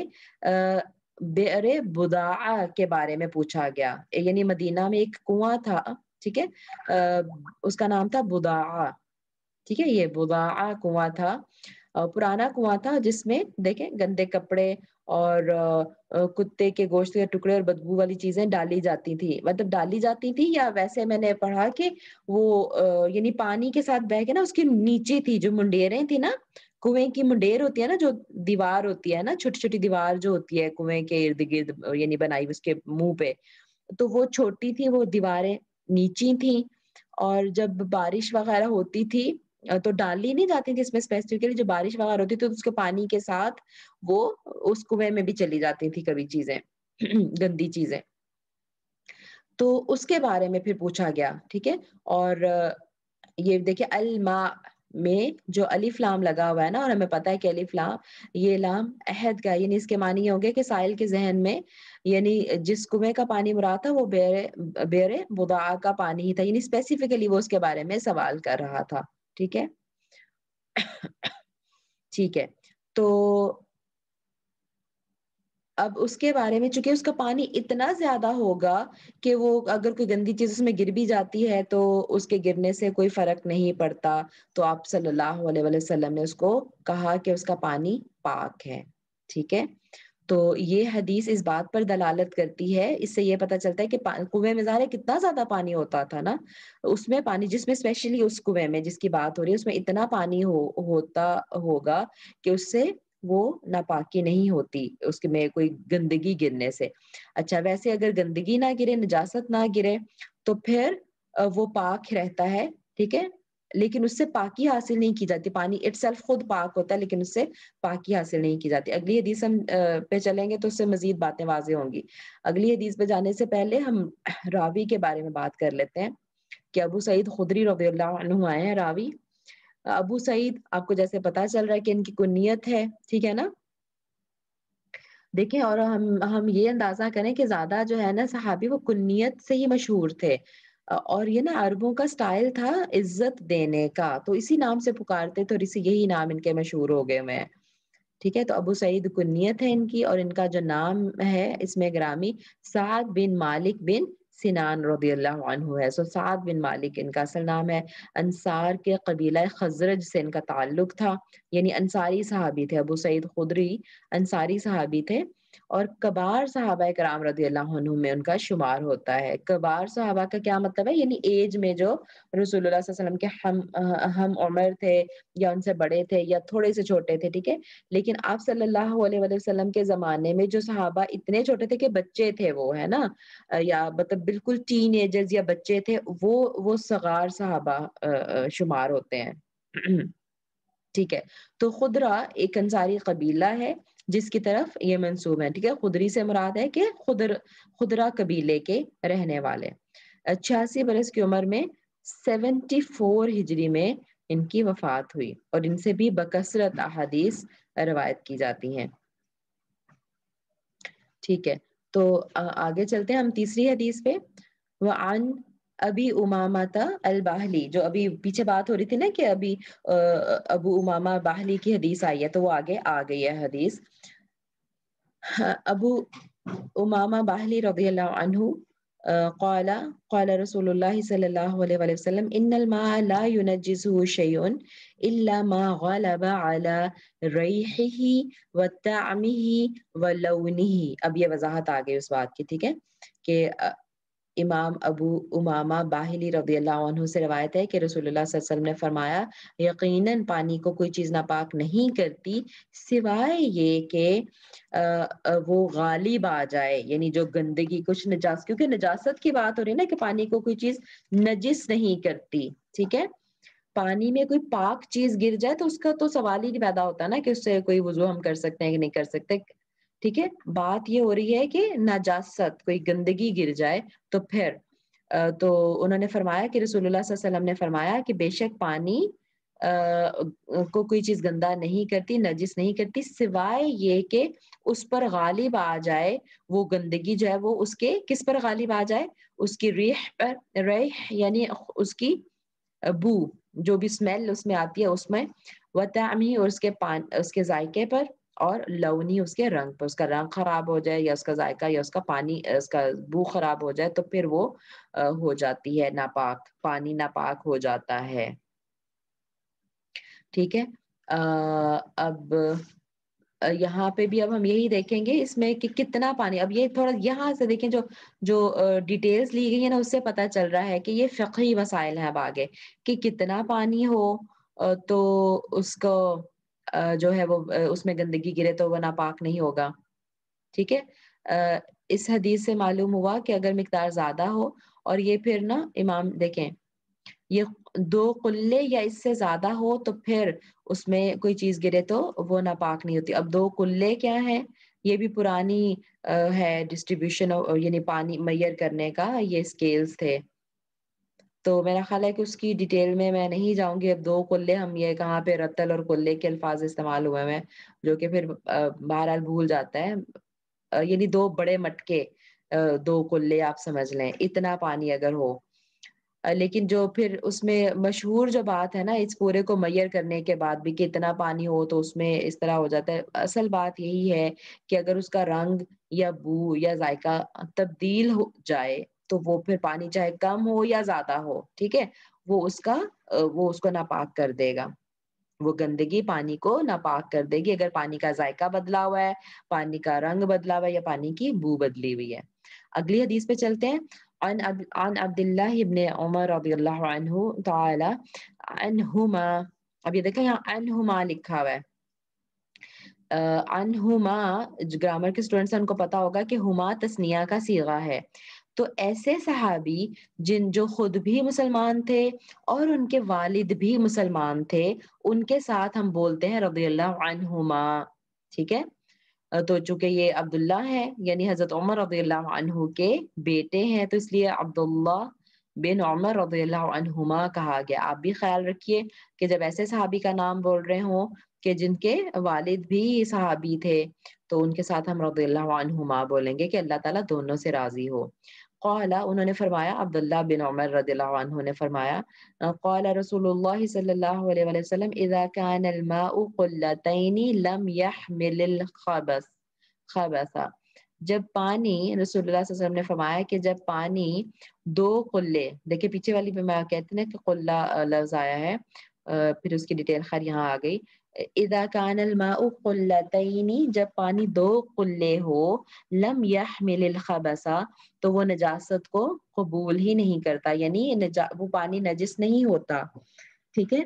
بئر بداعہ کے بارے میں پوچھا گیا، یعنی مدینہ میں ایک کنواں تھا، ٹھیک ہے، اس کا نام تھا بداعہ، ٹھیک ہے، یہ بداعہ کنواں تھا، پرانا کنواں تھا جس میں دیکھیں گندے کپڑے اور کتے کے گوشت کے ٹکڑے اور بدبو والی چیزیں ڈالی جاتی تھی، مطلب ڈالی جاتی تھی، یا ویسے میں نے پڑھا کہ وہ یعنی پانی کے ساتھ بہ کے نا اس کے نیچے تھی جو منڈیریں تھی نا، کنویں کی منڈیر ہوتی ہے نا، جو دیوار ہوتی ہے نا، چھوٹی چھوٹی دیوار جو ہوتی ہے کنویں کے ارد گرد، یعنی بنائی اس کے منہ پہ، تو وہ چھوٹی تھی، وہ دیواریں نیچی تھیں، اور جب بارش وغیرہ ہوتی تھی تو ڈالی نہیں جاتی تھی اس میں اسپیسیفکلی، جو بارش وغیرہ ہوتی تھی تو اس کے پانی کے ساتھ وہ اس کنویں میں بھی چلی جاتی تھی کبھی چیزیں گندی چیزیں، تو اس کے بارے میں پھر پوچھا گیا، ٹھیک ہے، اور یہ دیکھیں الماء میں جو الف لام لگا ہوا ہے نا، اور ہمیں پتا ہے کہ الف لام، یہ لام عہد کا، یعنی اس کے معنی یہ ہوں گے کہ سائل کے ذہن میں، یعنی جس کنویں کا پانی مراد تھا وہ بئر بداعہ کا پانی ہی تھا، یعنی اسپیسیفکلی وہ اس کے بارے میں سوال کر رہا تھا، ٹھیک ہے ٹھیک ہے، تو اب اس کے بارے میں چونکہ اس کا پانی اتنا زیادہ ہوگا کہ وہ اگر کوئی گندی چیز اس میں گر بھی جاتی ہے تو اس کے گرنے سے کوئی فرق نہیں پڑتا، تو آپ صلی اللہ علیہ وآلہ وسلم نے اس کو کہا کہ اس کا پانی پاک ہے، ٹھیک ہے۔ تو یہ حدیث اس بات پر دلالت کرتی ہے، اس سے یہ پتہ چلتا ہے کہ کنویں میں ظاہر ہے کتنا زیادہ پانی ہوتا تھا نا، اس میں پانی جس میں اسپیشلی اس کنویں میں جس کی بات ہو رہی ہے اس میں اتنا پانی ہوتا ہوگا کہ اس سے وہ ناپاکی نہیں ہوتی، اس میں کوئی گندگی گرنے سے۔ اچھا، ویسے اگر گندگی نہ گرے، نجاست نہ گرے تو پھر وہ پاک رہتا ہے، ٹھیک ہے، لیکن اس سے پاکی حاصل نہیں کی جاتی، پانی اٹ سیلف خود پاک ہوتا ہے لیکن اس سے پاکی حاصل نہیں کی جاتی۔ اگلی حدیث ہم پہ چلیں گے تو اس سے مزید باتیں واضح ہوں گی۔ اگلی حدیث پہ جانے سے پہلے ہم راوی کے بارے میں بات کر لیتے ہیں کہ ابو سعید خدری رضی اللہ عنہ آئے ہیں راوی۔ ابو سعید آپ کو جیسے پتا چل رہا ہے کہ ان کی کنیت ہے، ٹھیک ہے نا، دیکھیں، اور ہم یہ اندازہ کریں کہ زیادہ جو ہے نا صحابی وہ کنیت سے ہی مشہور تھے، اور یہ نا عربوں کا سٹائل تھا عزت دینے کا، تو اسی نام سے پکارتے تو اسی یہی نام ان کے مشہور ہو گئے ہوئے ہیں، ٹھیک ہے۔ تو ابو سعید کنیت ہے ان کی، اور ان کا جو نام ہے اس میں گرامی سعد بن مالک بن سنان رضی اللہ عنہ ہے، سو سعد بن مالک ان کا اصل نام ہے، انصار کے قبیلہ خزرج سے ان کا تعلق تھا، یعنی انصاری صحابی تھے، ابو سعید خدری انصاری صحابی تھے، اور کبار صحابہ کرام رضی اللہ عنہ میں ان کا شمار ہوتا ہے۔ کبار صحابہ کا کیا مطلب ہے؟ یعنی ایج میں جو رسول اللہ صلی اللہ علیہ وسلم کے ہم عمر تھے، یا ان سے بڑے تھے، یا تھوڑے سے چھوٹے تھے، ٹھیک ہے، لیکن آپ صلی اللہ علیہ وآلہ وسلم کے زمانے میں جو صحابہ اتنے چھوٹے تھے کہ بچے تھے وہ، ہے نا، یا مطلب بالکل ٹین ایجرز یا بچے تھے، وہ صغار صحابہ شمار ہوتے ہیں ٹھیک ہے۔ تو خدرہ ایک انصاری قبیلہ ہے جس کی طرف یہ منسوب ہے، ٹھیک ہے، خدری سے مراد ہے کہ خدرہ قبیلے کے رہنے والے۔ 86 برس کی عمر میں 74 ہجری میں ان کی وفات ہوئی، اور ان سے بھی بکثرت احادیث روایت کی جاتی ہیں، ٹھیک ہے۔ تو آگے چلتے ہیں ہم تیسری حدیث پہ، وعن ابی امامہ الباہلی، جو ابھی پیچھے بات ہو رہی تھی نا کہ ابھی ابو امامہ باہلی کی حدیث آئی ہے، تو وہ آگے آ گئی ہے حدیث۔ ابو امامہ باہلی رضی اللہ عنہ قال قال رسول اللہ صلی اللہ علیہ وآلہ وسلم ان الماء لا ينجسه شيء الا ما غلب على ريحه وطعمه ولونه۔ اب یہ وضاحت آ گئی اس بات کی، ٹھیک ہے، کہ امام ابو امامہ باہلی رضی اللہ عنہ سے روایت ہے کہ رسول اللہ صلی اللہ علیہ وسلم نے فرمایا یقیناً پانی کو کوئی چیز ناپاک نہیں کرتی سوائے یہ کہ وہ غالب آ جائے، یعنی جو گندگی کچھ نجاست، کیونکہ نجاست کی بات ہو رہی ہے نا کہ پانی کو کوئی چیز نجس نہیں کرتی، ٹھیک ہے، پانی میں کوئی پاک چیز گر جائے تو اس کا تو سوال ہی نہیں پیدا ہوتا نا کہ اس سے کوئی وضو ہم کر سکتے ہیں کہ نہیں کر سکتے، ٹھیک ہے، بات یہ ہو رہی ہے کہ نجاست کوئی گندگی گر جائے تو پھر تو انہوں نے فرمایا کہ رسول اللہ صلی اللہ علیہ وسلم نے فرمایا کہ بے شک پانی کو کوئی چیز گندا نہیں کرتی، نجس نہیں کرتی، سوائے یہ کہ اس پر غالب آ جائے وہ گندگی جو ہے وہ اس کے کس پر غالب آ جائے، اس کی ریح پر، ریح یعنی اس کی بو، جو بھی اسمیل اس میں آتی ہے اس میں، وطعمی اور اس کے ذائقے پر، اور لونی اس کے رنگ پر، اس کا رنگ خراب ہو جائے یا اس کا ذائقہ یا اس کا پانی اس کا بو خراب ہو جائے تو پھر وہ ہو جاتی ہے ناپاک، پانی ناپاک ہو جاتا ہے، ٹھیک ہے۔ اب یہاں پہ بھی اب ہم یہی دیکھیں گے اس میں کہ کتنا پانی، اب یہ تھوڑا یہاں سے دیکھیں جو جو ڈیٹیلز لی گئی ہے نا اس سے پتہ چل رہا ہے کہ یہ فقہی مسائل ہیں اب آگے، کہ کتنا پانی ہو تو اس کو جو ہے وہ اس میں گندگی گرے تو وہ ناپاک نہیں ہوگا، ٹھیک ہے۔ اس حدیث سے معلوم ہوا کہ اگر مقدار زیادہ ہو، اور یہ پھر نا امام دیکھیں یہ 2 قلے یا اس سے زیادہ ہو تو پھر اس میں کوئی چیز گرے تو وہ ناپاک نہیں ہوتی۔ اب 2 قلے کیا ہے، یہ بھی پرانی ہے ڈسٹریبیوشن یعنی پانی میئر کرنے کا یہ اسکیلز تھے، تو میرا خیال ہے کہ اس کی ڈیٹیل میں نہیں جاؤں گی۔ اب 2 قلے ہم یہ کہاں پہ رتل اور قلے کے الفاظ استعمال ہوئے ہیں جو کہ پھر بہرحال بھول جاتا ہے، یعنی 2 بڑے مٹکے، 2 قلے آپ سمجھ لیں اتنا پانی اگر ہو، لیکن جو پھر اس میں مشہور جو بات ہے نا اس پورے کو میئر کرنے کے بعد بھی کہ اتنا پانی ہو تو اس میں اس طرح ہو جاتا ہے، اصل بات یہی ہے کہ اگر اس کا رنگ یا بو یا ذائقہ تبدیل ہو جائے تو وہ پھر پانی چاہے کم ہو یا زیادہ ہو، ٹھیک ہے، وہ اس کو ناپاک کر دے گا، وہ گندگی پانی کو ناپاک کر دے گی اگر پانی کا ذائقہ بدلا ہوا ہے، پانی کا رنگ بدلا ہوا ہے یا پانی کی بو بدلی ہوئی ہے۔ اگلی حدیث پہ چلتے ہیں۔ عن عبد الله ابن عمر رضی اللہ عنہ تعالی عنہما، اب یہ دیکھیں یہاں عنہما لکھا ہوا ہے، عنہما گرامر کے اسٹوڈنٹس ان کو پتا ہوگا کہ ہما تثنیہ کا صیغہ ہے، تو ایسے صحابی جو خود بھی مسلمان تھے اور ان کے والد بھی مسلمان تھے ان کے ساتھ ہم بولتے ہیں رضی اللہ عنہما، ٹھیک ہے، تو چونکہ یہ عبداللہ ہے یعنی حضرت عمر رضی اللہ عنہ کے بیٹے ہیں تو اس لیے عبداللہ بن عمر رضی اللہ عنہما کہا گیا۔ آپ بھی خیال رکھیے کہ جب ایسے صحابی کا نام بول رہے ہوں کہ جن کے والد بھی صحابی تھے تو ان کے ساتھ ہم رضی اللہ عنہما بولیں گے کہ اللہ تعالیٰ دونوں سے راضی ہو۔ قال انہوں نے فرمایا، عبداللہ بن عمر رضی اللہ عنہ نے فرمایا، قال رسول اللہ صلی اللہ علیہ وآلہ وسلم اذا كان الماء قلتين لم يحمل خبثا، جب پانی، رسول اللہ صلی اللہ علیہ وسلم نے فرمایا کہ جب پانی 2 قلے، دیکھیں پیچھے والی پہ میں کہتے ہیں کہ قلہ لفظ آیا ہے، پھر اس کی ڈیٹیل خیر یہاں آ گئی، اذا كان الماء قلتين، جب پانی 2 قلے ہو، لم يحمل الخبث، تو وہ نجاست کو قبول ہی نہیں کرتا، یعنی وہ پانی نجس نہیں ہوتا، ٹھیک ہے۔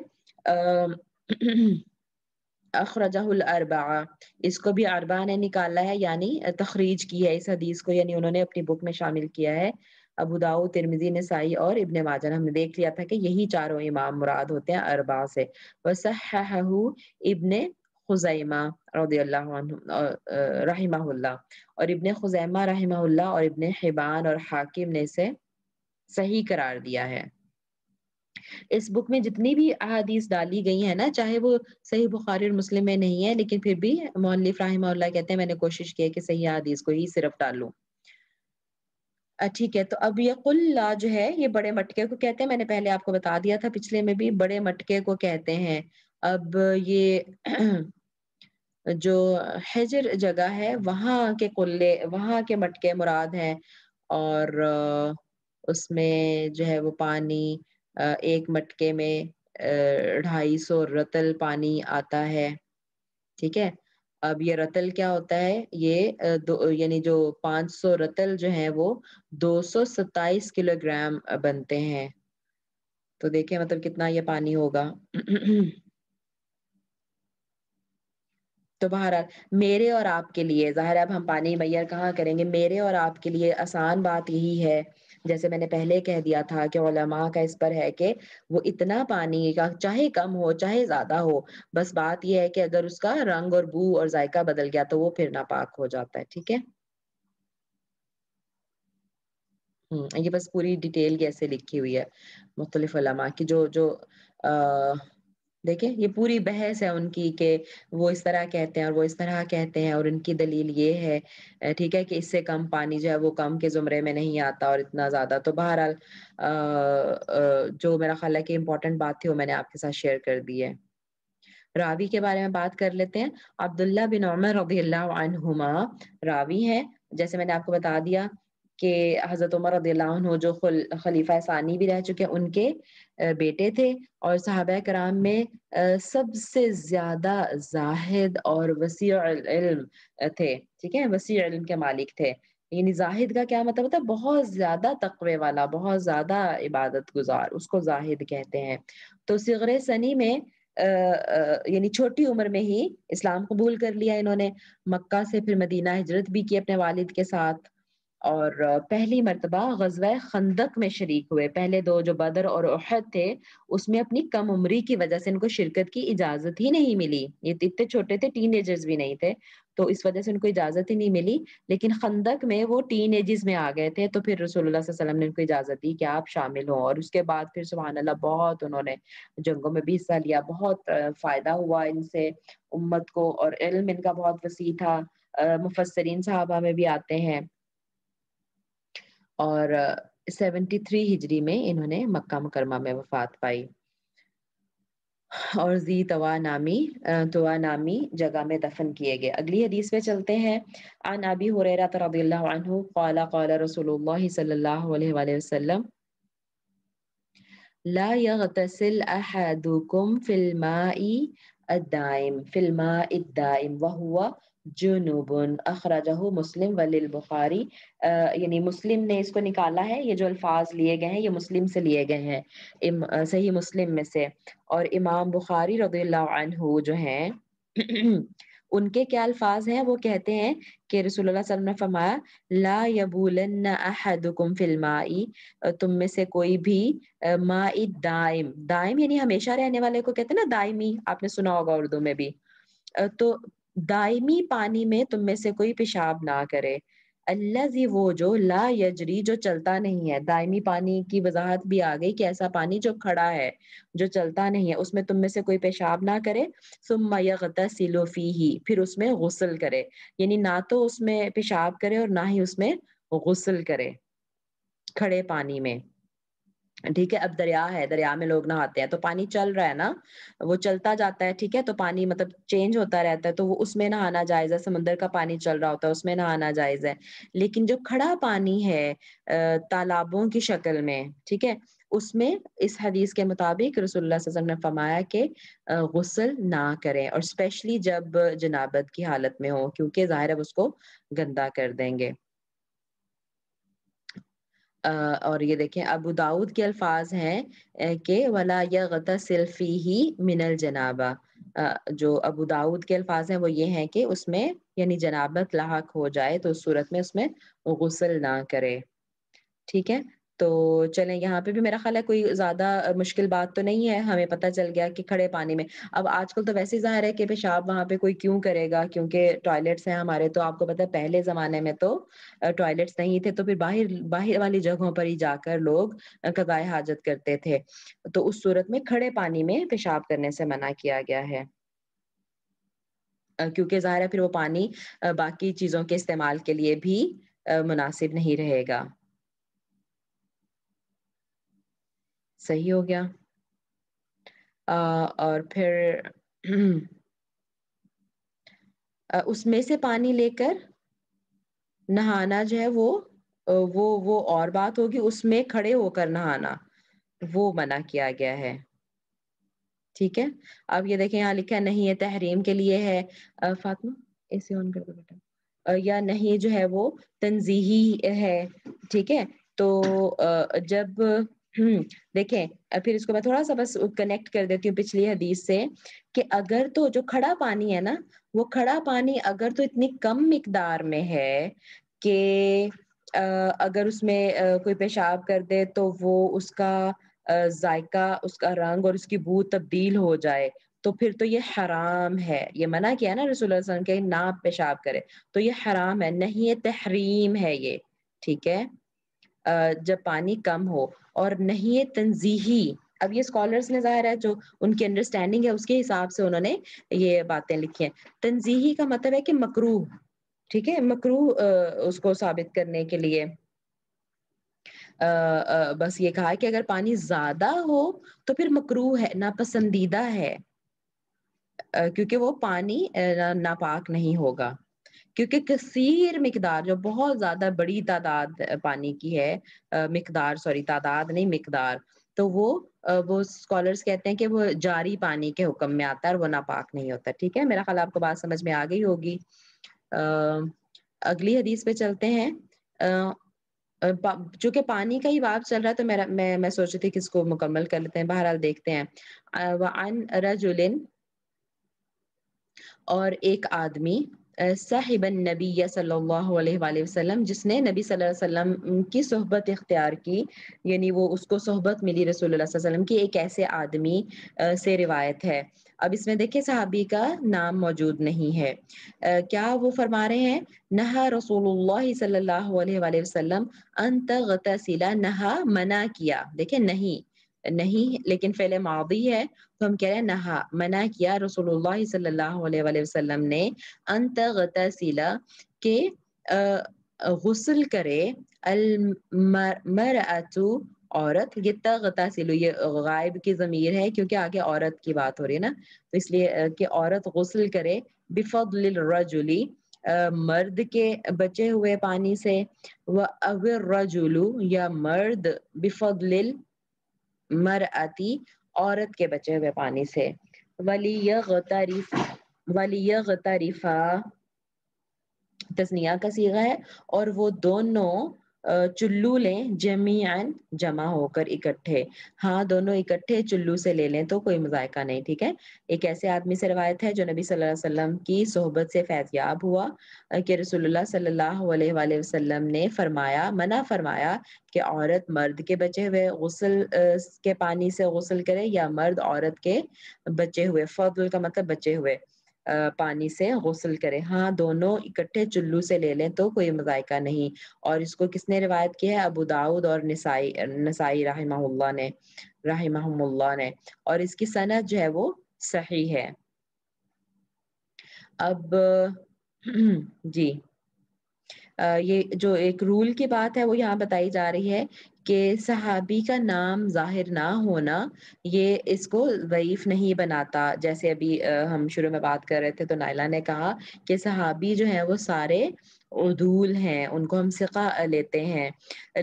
اخرجہ الاربعہ، اس کو بھی اربعہ نے نکالا ہے یعنی تخریج کی ہے اس حدیث کو، یعنی انہوں نے اپنی بک میں شامل کیا ہے، ابو داؤد، ترمذی، نسائی اور ابن ماجہ۔ ہم نے دیکھ لیا تھا کہ یہی چاروں امام مراد ہوتے ہیں اربعہ سے۔ وصححہ ابن خزیمہ رضی اللہ عنہ رحمہ اللہ، اور ابن خزیمہ رحمہ اللہ اور ابن حبان اور حاکم نے اسے صحیح قرار دیا ہے۔ اس بک میں جتنی بھی احادیث ڈالی گئی ہیں نا، چاہے وہ صحیح بخاری اور مسلم میں نہیں ہے، لیکن پھر بھی مؤلف رحمہ اللہ کہتے ہیں میں نے کوشش کی ہے کہ صحیح احادیث کو ہی صرف ڈالوں۔ ٹھیک ہے، تو اب یہ قلہ جو ہے یہ بڑے مٹکے کو کہتے ہیں، میں نے پہلے آپ کو بتا دیا تھا پچھلے میں بھی، بڑے مٹکے کو کہتے ہیں۔ اب یہ جو حجر جگہ ہے وہاں کے قلے، وہاں کے مٹکے مراد ہیں، اور اس میں جو ہے وہ پانی ایک مٹکے میں 250 رتل پانی آتا ہے، ٹھیک ہے۔ اب یہ رتل کیا ہوتا ہے، یہ یعنی جو 500 رتل جو ہیں وہ 227 کلو گرام بنتے ہیں، تو دیکھیں مطلب کتنا یہ پانی ہوگا۔ تو بہرحال میرے اور آپ کے لیے ظاہر ہے اب ہم پانی میئر کہاں کریں گے، میرے اور آپ کے لیے آسان بات یہی ہے، جیسے میں نے پہلے کہہ دیا تھا کہ علماء کا اس پر ہے کہ وہ اتنا پانی کا چاہے کم ہو چاہے زیادہ ہو، بس بات یہ ہے کہ اگر اس کا رنگ اور بو اور ذائقہ بدل گیا تو وہ پھر ناپاک ہو جاتا ہے، ٹھیک ہے۔ یہ بس پوری ڈیٹیل کیسے لکھی ہوئی ہے مختلف علماء کی جو دیکھیں یہ پوری بحث ہے ان کی کہ وہ اس طرح کہتے ہیں اور وہ اس طرح کہتے ہیں اور ان کی دلیل یہ ہے ٹھیک ہے کہ اس سے کم پانی جو ہے وہ کم کے زمرے میں نہیں آتا اور اتنا زیادہ. تو بہرحال جو میرا خیال ہے کہ امپورٹنٹ بات تھی وہ میں نے آپ کے ساتھ شیئر کر دی ہے. راوی کے بارے میں بات کر لیتے ہیں. عبداللہ بن عمر رضی اللہ عنہما راوی ہیں. جیسے میں نے آپ کو بتا دیا کہ حضرت عمر رضی اللہ عنہ جو خلیفہ ثانی بھی رہ چکے ان کے بیٹے تھے اور صحابہ کرام میں سب سے زیادہ زاہد اور وسیع علم تھے. ٹھیک ہے, وسیع علم کے مالک تھے. یعنی زاہد کا کیا مطلب ہوتا ہے؟ بہت زیادہ تقوی والا, بہت زیادہ عبادت گزار, اس کو زاہد کہتے ہیں. تو صغر سنی میں یعنی چھوٹی عمر میں ہی اسلام قبول کر لیا انہوں نے. مکہ سے پھر مدینہ ہجرت بھی کی اپنے والد کے ساتھ اور پہلی مرتبہ غزوہ خندق میں شریک ہوئے. پہلے دو جو بدر اور احد تھے اس میں اپنی کم عمری کی وجہ سے ان کو شرکت کی اجازت ہی نہیں ملی. یہ اتنے چھوٹے تھے, ٹین ایجرز بھی نہیں تھے, تو اس وجہ سے ان کو اجازت ہی نہیں ملی. لیکن خندق میں وہ ٹین ایجز میں آ گئے تھے تو پھر رسول اللہ صلی اللہ علیہ وسلم نے ان کو اجازت دی کہ آپ شامل ہوں. اور اس کے بعد پھر سبحان اللہ بہت انہوں نے جنگوں میں بھی حصہ لیا, بہت فائدہ ہوا ان سے امت کو, اور علم ان کا بہت وسیع تھا. مفسرین صحابہ میں بھی آتے ہیں. اور 73 ہجری میں انہوں نے مکہ مکرمہ میں وفات پائی اور طوا نامی جگہ میں دفن کیے گئے. اگلی حدیث میں چلتے ہیں. عن ابی ہریرہ رضی اللہ عنہ قال قال رسول اللہ صلی اللہ علیہ وآلہ وسلم لا يغتسل احدكم في الماء الدائم وهو جنوب اخرجہ مسلم وللبخاری. یعنی مسلم نے اس کو نکالا ہے. یہ جو الفاظ لیے گئے ہیں یہ مسلم سے لیے گئے ہیں, صحیح مسلم میں سے. اور امام بخاری رضی اللہ عنہ جو ہیں ان کے کیا الفاظ ہیں, وہ کہتے ہیں کہ رسول اللہ صلی اللہ علیہ وسلم نے فرمایا لا یبولن احدکم فی الماء, تم میں سے کوئی بھی ماء دائم, دائم یعنی ہمیشہ رہنے والے کو کہتے ہیں نا دائمی, آپ نے سنا ہوگا اردو میں بھی. تو دائمی پانی میں تم میں سے کوئی پیشاب نہ کرے. الذی وہ جو لا یجری جو چلتا نہیں ہے. دائمی پانی کی وضاحت بھی آ گئی کہ ایسا پانی جو کھڑا ہے, جو چلتا نہیں ہے, اس میں تم میں سے کوئی پیشاب نہ کرے. ثم یغتسل فیہ, پھر اس میں غسل کرے. یعنی نہ تو اس میں پیشاب کرے اور نہ ہی اس میں غسل کرے کھڑے پانی میں. ٹھیک ہے, اب دریا ہے, دریا میں لوگ نہاتے ہیں تو پانی چل رہا ہے نا, وہ چلتا جاتا ہے. ٹھیک ہے, تو پانی مطلب چینج ہوتا رہتا ہے, تو وہ اس میں نہانا جائز ہے. سمندر کا پانی چل رہا ہوتا ہے اس میں نہانا جائز ہے. لیکن جو کھڑا پانی ہے تالابوں کی شکل میں, ٹھیک ہے, اس میں اس حدیث کے مطابق رسول اللہ صلی اللہ علیہ وسلم نے فرمایا کہ غسل نہ کریں, اور اسپیشلی جب جنابت کی حالت میں ہو, کیونکہ ظاہر ہے اس کو گندا کر دیں گے. اور یہ دیکھیں ابو داؤد کے الفاظ ہیں کہ ولا یغتسل فیہ من الجنابہ. جو ابو داؤد کے الفاظ ہیں وہ یہ ہیں کہ اس میں یعنی جنابت لاحق ہو جائے تو اس صورت میں اس میں غسل نہ کرے. ٹھیک ہے, تو چلیں یہاں پہ بھی میرا خیال ہے کوئی زیادہ مشکل بات تو نہیں ہے. ہمیں پتہ چل گیا کہ کھڑے پانی میں, اب آج کل تو ویسے ظاہر ہے کہ پیشاب وہاں پہ کوئی کیوں کرے گا, کیونکہ ٹوائلٹس ہیں ہمارے. تو آپ کو پتہ ہے پہلے زمانے میں تو ٹوائلٹس نہیں تھے, تو پھر باہر والی جگہوں پر ہی جا کر لوگ قضائے حاجت کرتے تھے. تو اس صورت میں کھڑے پانی میں پیشاب کرنے سے منع کیا گیا ہے, کیونکہ ظاہر ہے پھر وہ پانی باقی چیزوں کے استعمال کے لیے بھی مناسب نہیں رہے گا. صحیح ہو گیا. اور پھر اس میں سے پانی لے کر نہانا جو ہے وہ اور بات ہوگی. اس میں کھڑے ہو کر نہانا وہ منع کیا گیا ہے. ٹھیک ہے, اب یہ دیکھیں یہاں لکھا ہے نہیں ہے تحریم کے لیے ہے. فاطمہ ایسے آن کر دو بیٹا. یا نہیں جو ہے وہ تنزیہی ہے. ٹھیک ہے, تو جب دیکھیں پھر اس کو میں تھوڑا سا بس کنیکٹ کر دیتی ہوں پچھلی حدیث سے, کہ اگر تو جو کھڑا پانی ہے نا, وہ کھڑا پانی اگر تو اتنی کم مقدار میں ہے کہ اگر اس میں کوئی پیشاب کر دے تو وہ اس کا ذائقہ, اس کا رنگ اور اس کی بو تبدیل ہو جائے, تو پھر تو یہ حرام ہے. یہ منع کیا نا رسول اللہ صلی اللہ علیہ وسلم کہ نہ پیشاب کرے, تو یہ حرام ہے, نہیں یہ تحریم ہے یہ. ٹھیک ہے, جب پانی کم ہو. اور نہیں یہ تنزیہی, اب یہ اسکالرس نے ظاہر ہے جو ان کی انڈرسٹینڈنگ ہے اس کے حساب سے انہوں نے یہ باتیں لکھی ہیں. تنزیہی کا مطلب ہے کہ مکروہ، ٹھیک ہے، مکروہ اس کو ثابت کرنے کے لیے بس یہ کہا کہ اگر پانی زیادہ ہو تو پھر مکروہ ہے، ناپسندیدہ ہے، کیونکہ وہ پانی ناپاک نہیں ہوگا. کیونکہ کثیر مقدار، جو بہت زیادہ بڑی تعداد پانی کی ہے، مقدار سوری تعداد نہیں مقدار، تو وہ اسکالرس کہتے ہیں کہ وہ جاری پانی کے حکم میں آتا ہے اور وہ ناپاک نہیں ہوتا. ٹھیک ہے، میرا خیال آپ کو بات سمجھ میں آ گئی ہوگی. اگلی حدیث پہ چلتے ہیں. چونکہ پانی کا ہی باب چل رہا ہے تو میں سوچ رہی تھی کہ اس کو مکمل کر لیتے ہیں. بہرحال دیکھتے ہیں. وعن رجل، اور ایک آدمی، صاحب النبی صلی اللہ علیہ وآلہ وسلم، جس نے نبی صلی اللہ علیہ وسلم کی صحبت اختیار کی، یعنی وہ اس کو صحبت ملی رسول اللہ صلی اللہ علیہ وسلم کی. ایک ایسے آدمی سے روایت ہے. اب اس میں دیکھیں صحابی کا نام موجود نہیں ہے. کیا وہ فرما رہے ہیں؟ نہا رسول اللہ صلی اللہ علیہ وآلہ وسلم ان تغتسل، نہا منع کیا. دیکھیں نہیں لیکن فعل ماضی ہے تو ہم کہہ رہے ہیں نہا، منع کیا رسول اللہ صلی اللہ علیہ وآلہ وسلم نے، ان تغتسل، کہ غسل کرے، المرأۃ، عورت. یہ تغتسل یہ غائب کی ضمیر ہے کیونکہ آگے عورت کی بات ہو رہی ہے نا، تو اس لیے کہ عورت غسل کرے، بفضل الرجل، مرد کے بچے ہوئے پانی سے، او الرجل، یا مرد، بفضل المرأتی، عورت کے بچے ہوئے پانی سے. ولیغترفا، تثنیہ کا صیغہ ہے، اور وہ دونوں چلو لیں، جمیعاً، جمع ہو کر، اکٹھے. ہاں دونوں اکٹھے چلو سے لے لیں تو کوئی مذائقہ نہیں. ٹھیک ہے. ایک ایسے آدمی سے روایت ہے جو نبی صلی اللہ علیہ وسلم کی صحبت سے فیض یاب ہوا کہ رسول اللہ صلی اللہ علیہ وآلہ وسلم نے فرمایا، منع فرمایا کہ عورت مرد کے بچے ہوئے غسل کے پانی سے غسل کرے، یا مرد عورت کے بچے ہوئے، فضل کا مطلب بچے ہوئے، پانی سے غسل کرے. ہاں دونوں اکٹھے چلو سے لے لیں تو کوئی مذائقہ نہیں. اور اس کو کس نے روایت کی ہے؟ ابو داؤد اور نسائی رحمہم اللہ نے. اور اس کی سند جو ہے وہ صحیح ہے. اب جی یہ جو ایک رول کی بات ہے وہ یہاں بتائی جا رہی ہے کہ صحابی کا نام ظاہر نہ ہونا یہ اس کو ضعیف نہیں بناتا. جیسے ابھی ہم شروع میں بات کر رہے تھے تو نائلہ نے کہا کہ صحابی جو ہیں وہ سارے عدول ہیں، ان کو ہم ثقہ لیتے ہیں،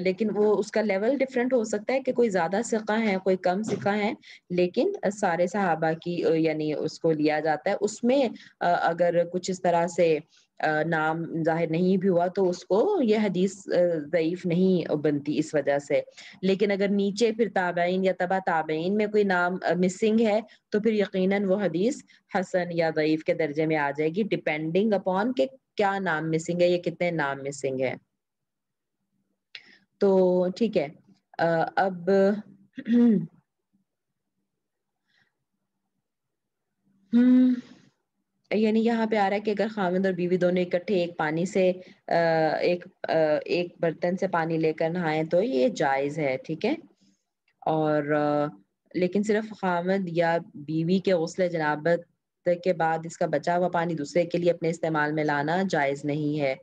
لیکن وہ اس کا لیول ڈفرینٹ ہو سکتا ہے کہ کوئی زیادہ ثقہ ہے، کوئی کم ثقہ ہے، لیکن سارے صحابہ کی یعنی اس کو لیا جاتا ہے. اس میں اگر کچھ اس طرح سے نام ظاہر نہیں بھی ہوا تو اس کو یہ حدیث ضعیف نہیں بنتی اس وجہ سے. لیکن اگر نیچے پھر تابعین یا تبع تابعین میں کوئی نام مسنگ ہے تو پھر یقیناً وہ حدیث حسن یا ضعیف کے درجے میں آ جائے گی، ڈپینڈنگ اپون کہ کیا نام مسنگ ہے یا کتنے نام مسنگ ہے. تو ٹھیک ہے. اب یعنی یہاں پہ آ رہا ہے کہ اگر خاوند اور بیوی دونوں اکٹھے ایک پانی سے ایک برتن سے پانی لے کر نہائیں تو یہ جائز ہے. ٹھیک ہے. اور لیکن صرف خاوند یا بیوی کے غسل جنابت کے بعد اس کا بچا ہوا پانی دوسرے کے لیے اپنے استعمال میں لانا جائز نہیں ہے.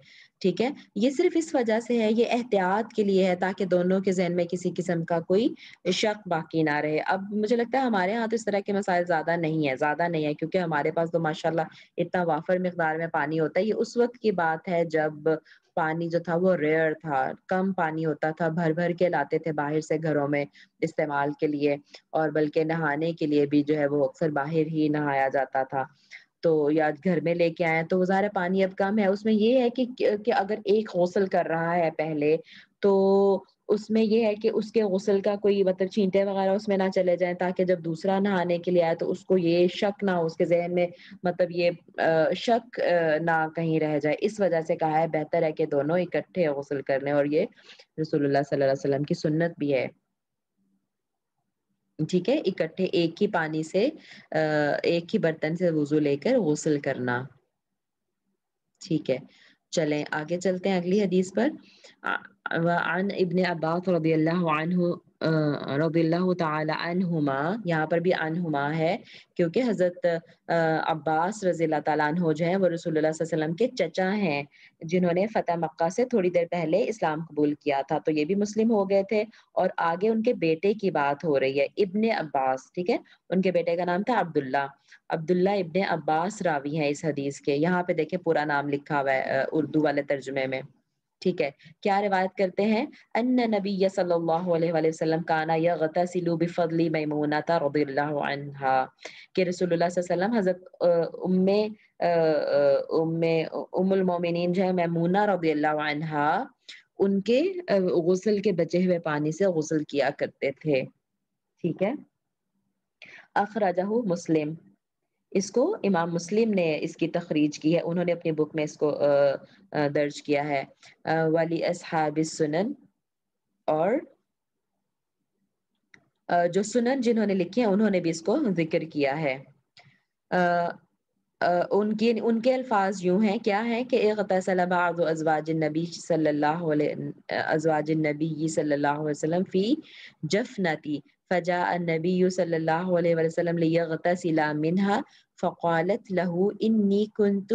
ٹھیک ہے. یہ صرف اس وجہ سے ہے، یہ احتیاط کے لیے ہے تاکہ دونوں کے ذہن میں کسی قسم کا کوئی شک باقی نہ رہے. اب مجھے لگتا ہے ہمارے ہاں تو اس طرح کے مسائل زیادہ نہیں ہے کیونکہ ہمارے پاس تو ماشاءاللہ اتنا وافر مقدار میں پانی ہوتا ہے. یہ اس وقت کی بات ہے جب پانی جو تھا وہ ریئر تھا، کم پانی ہوتا تھا، بھر بھر کے لاتے تھے باہر سے گھروں میں استعمال کے لیے، اور بلکہ نہانے کے لیے بھی جو ہے وہ اکثر باہر ہی نہایا جاتا تھا. تو یا گھر میں لے کے آئے تو وہ ظاہر پانی اب کم ہے. اس میں یہ ہے کہ اگر ایک غسل کر رہا ہے پہلے تو اس میں یہ ہے کہ اس کے غسل کا کوئی مطلب چھینٹے وغیرہ اس میں نہ چلے جائیں تاکہ جب دوسرا نہانے کے لیے آئے تو اس کو یہ شک نہ ہو، اس کے ذہن میں مطلب یہ شک نہ کہیں رہ جائے. اس وجہ سے کہا ہے بہتر ہے کہ دونوں اکٹھے غسل کر لیں، اور یہ رسول اللہ صلی اللہ علیہ وسلم کی سنت بھی ہے. ٹھیک ہے. اکٹھے ایک ہی پانی سے ایک ہی برتن سے وضو لے کر غسل کرنا. ٹھیک ہے. چلیں آگے چلتے ہیں اگلی حدیث پر. عن ابن عباس رضی اللہ عنہ رضی اللہ تعالی عنہما، یہاں پر بھی عنہما ہے کیونکہ حضرت عباس رضی اللہ تعالیٰ عنہ جو ہیں وہ رسول اللہ صلی اللہ علیہ وسلم کے چچا ہیں، جنہوں نے فتح مکہ سے تھوڑی دیر پہلے اسلام قبول کیا تھا، تو یہ بھی مسلم ہو گئے تھے۔ اور آگے ان کے بیٹے کی بات ہو رہی ہے، ابن عباس، ٹھیک ہے، ان کے بیٹے کا نام تھا عبداللہ۔ عبداللہ ابن عباس راوی ہیں اس حدیث کے، یہاں پہ دیکھیں پورا نام لکھا ہوا ہے اردو والے ترجمے میں، ٹھیک ہے۔ کیا روایت کرتے ہیں؟ ان نبی صلی اللہ علیہ وآلہ وسلم کانا یغتسل بفضل میمونہ رضی اللہ عنہا، کہ رسول اللہ صلی اللہ علیہ وسلم حضرت ام المومنین جو ہے میمونہ رضی اللہ عنہا، ان کے غسل کے بچے ہوئے پانی سے غسل کیا کرتے تھے، ٹھیک ہے۔ اخرجہ مسلم، اس کو امام مسلم نے اس کی تخریج کی ہے، انہوں نے اپنی بک میں اس کو درج کیا ہے۔ ولی اصحاب السنن، اور جو سنن جنہوں نے لکھی ہیں انہوں نے بھی اس کو ذکر کیا ہے۔ ان کے الفاظ یوں ہیں، کیا ہے کہ اغتسل بعض ازواج النبی صلی اللہ علیہ وسلم فی جفنتی فجاء النبی صلی اللہ علیہ وسلم لیغتسل منها فقالت له انی کنت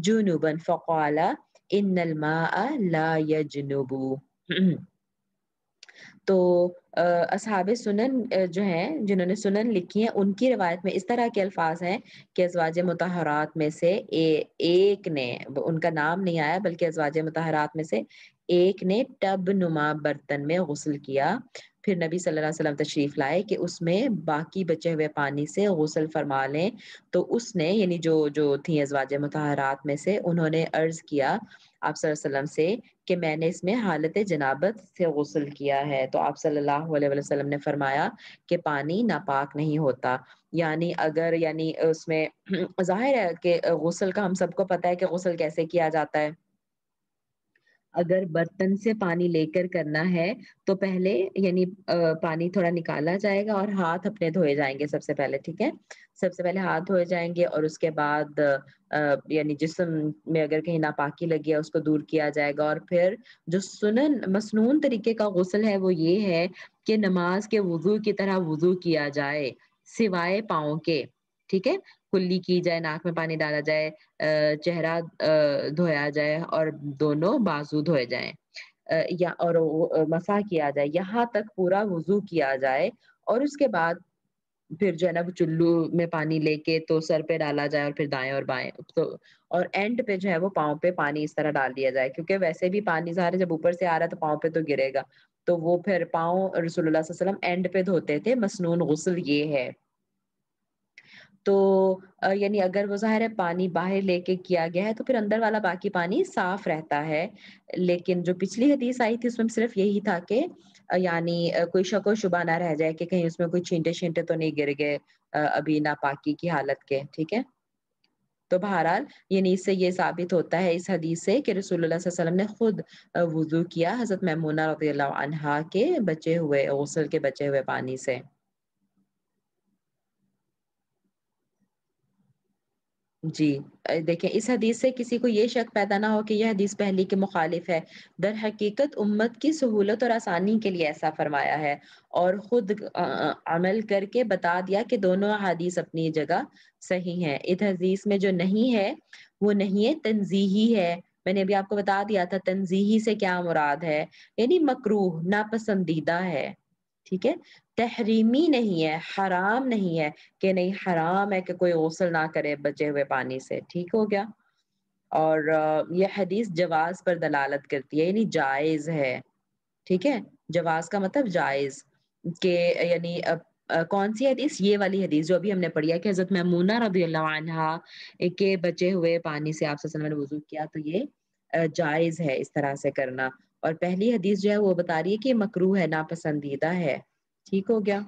جنبا فقال ان الماء لا يجنب۔ تو اصحاب سنن جو ہیں جنہوں نے سنن لکھی ہیں، ان کی روایت میں اس طرح کے الفاظ ہیں کہ ازواج مطہرات میں سے ایک نے، ان کا نام نہیں آیا بلکہ ازواج مطہرات میں سے ایک نے ٹب نما برتن میں غسل کیا، پھر نبی صلی اللہ علیہ وسلم تشریف لائے کہ اس میں باقی بچے ہوئے پانی سے غسل فرما لیں، تو اس نے یعنی جو تھیں ازواج مطہرات میں سے، انہوں نے عرض کیا آپ صلی اللہ علیہ وسلم سے کہ میں نے اس میں حالت جنابت سے غسل کیا ہے، تو آپ صلی اللہ علیہ وسلم نے فرمایا کہ پانی ناپاک نہیں ہوتا، یعنی اگر اس میں ظاہر ہے کہ غسل کا ہم سب کو پتہ ہے کہ غسل کیسے کیا جاتا ہے۔ اگر برتن سے پانی لے کر کرنا ہے تو پہلے پانی تھوڑا نکالا جائے گا اور ہاتھ اپنے دھوئے جائیں گے سب سے پہلے، ٹھیک ہے، سب سے پہلے ہاتھ دھوئے جائیں گے، اور اس کے بعد جسم میں اگر کہیں ناپاکی لگی ہے اس کو دور کیا جائے گا، اور پھر جو مسنون طریقے کا غسل ہے وہ یہ ہے کہ نماز کے وضو کی طرح وضو کیا جائے سوائے پاؤں کے، ٹھیک ہے، کلی کی جائے، ناک میں پانی ڈالا جائے، چہرہ دھویا جائے اور دونوں بازو دھوئے جائیں، اور مسح کیا جائے، یہاں تک پورا وضو کیا جائے، اور اس کے بعد پھر جو ہے نا چلو میں پانی لے کے تو سر پہ ڈالا جائے، اور پھر دائیں اور بائیں، تو اور اینڈ پہ جو ہے وہ پاؤں پہ پانی اس طرح ڈال دیا جائے، کیونکہ ویسے بھی پانی ظاہر جب اوپر سے آ رہا ہے تو پاؤں پہ تو گرے گا، تو وہ پھر پاؤں رسول اللہ صلی اللہ علیہ وسلم اینڈ پہ دھوتے تھے، مسنون غسل یہ ہے۔ تو اگر وہ ظاہر ہے پانی باہر لے کے کیا گیا ہے تو پھر اندر والا باقی پانی صاف رہتا ہے، لیکن جو پچھلی حدیث آئی تھی اس میں صرف یہی تھا کہ کوئی شک و شبہ نہ رہ جائے کہ کہیں اس میں کوئی چھینٹے چھینٹے تو نہیں گر گئے ابھی ناپاکی کی حالت کے، ٹھیک ہے۔ تو بہرحال اس سے یہ ثابت ہوتا ہے اس حدیث سے کہ رسول اللہ صلی اللہ علیہ وسلم نے خود وضو کیا حضرت میمونہ رضی اللہ عنہا کے بچے ہوئے غسل کے بچے ہوئے پانی سے۔ جی، دیکھیں اس حدیث سے کسی کو یہ شک پیدا نہ ہو کہ یہ حدیث پہلی کے مخالف ہے، در حقیقت امت کی سہولت اور آسانی کے لیے ایسا فرمایا ہے، اور خود عمل کر کے بتا دیا کہ دونوں احادیث اپنی جگہ صحیح ہیں۔ اس حدیث میں جو نہیں ہے وہ نہیں ہے، تنزیہی ہے، میں نے ابھی آپ کو بتا دیا تھا تنزیہی سے کیا مراد ہے، یعنی مکروہ، ناپسندیدہ ہے، ٹھیک ہے، تحریمی نہیں ہے، حرام نہیں ہے کہ نہیں حرام ہے کہ کوئی غسل نہ کرے بچے ہوئے پانی سے، ٹھیک ہو گیا۔ اور یہ حدیث جواز پر دلالت کرتی ہے، یعنی جائز ہے، ٹھیک ہے، جواز کا مطلب جائز، کہ کون سی حدیث؟ یہ والی حدیث جو ابھی ہم نے پڑھی ہے کہ حضرت میمونہ رضی اللہ عنہا کے بچے ہوئے پانی سے آپ صلی اللہ علیہ وسلم نے وضو کیا، تو یہ جائز ہے اس طرح سے کرنا، اور پہلی حدیث جو ہے وہ بتا رہی ہے کہ مکروہ ہے، ناپسندیدہ ہے، ٹھیک ہو گیا۔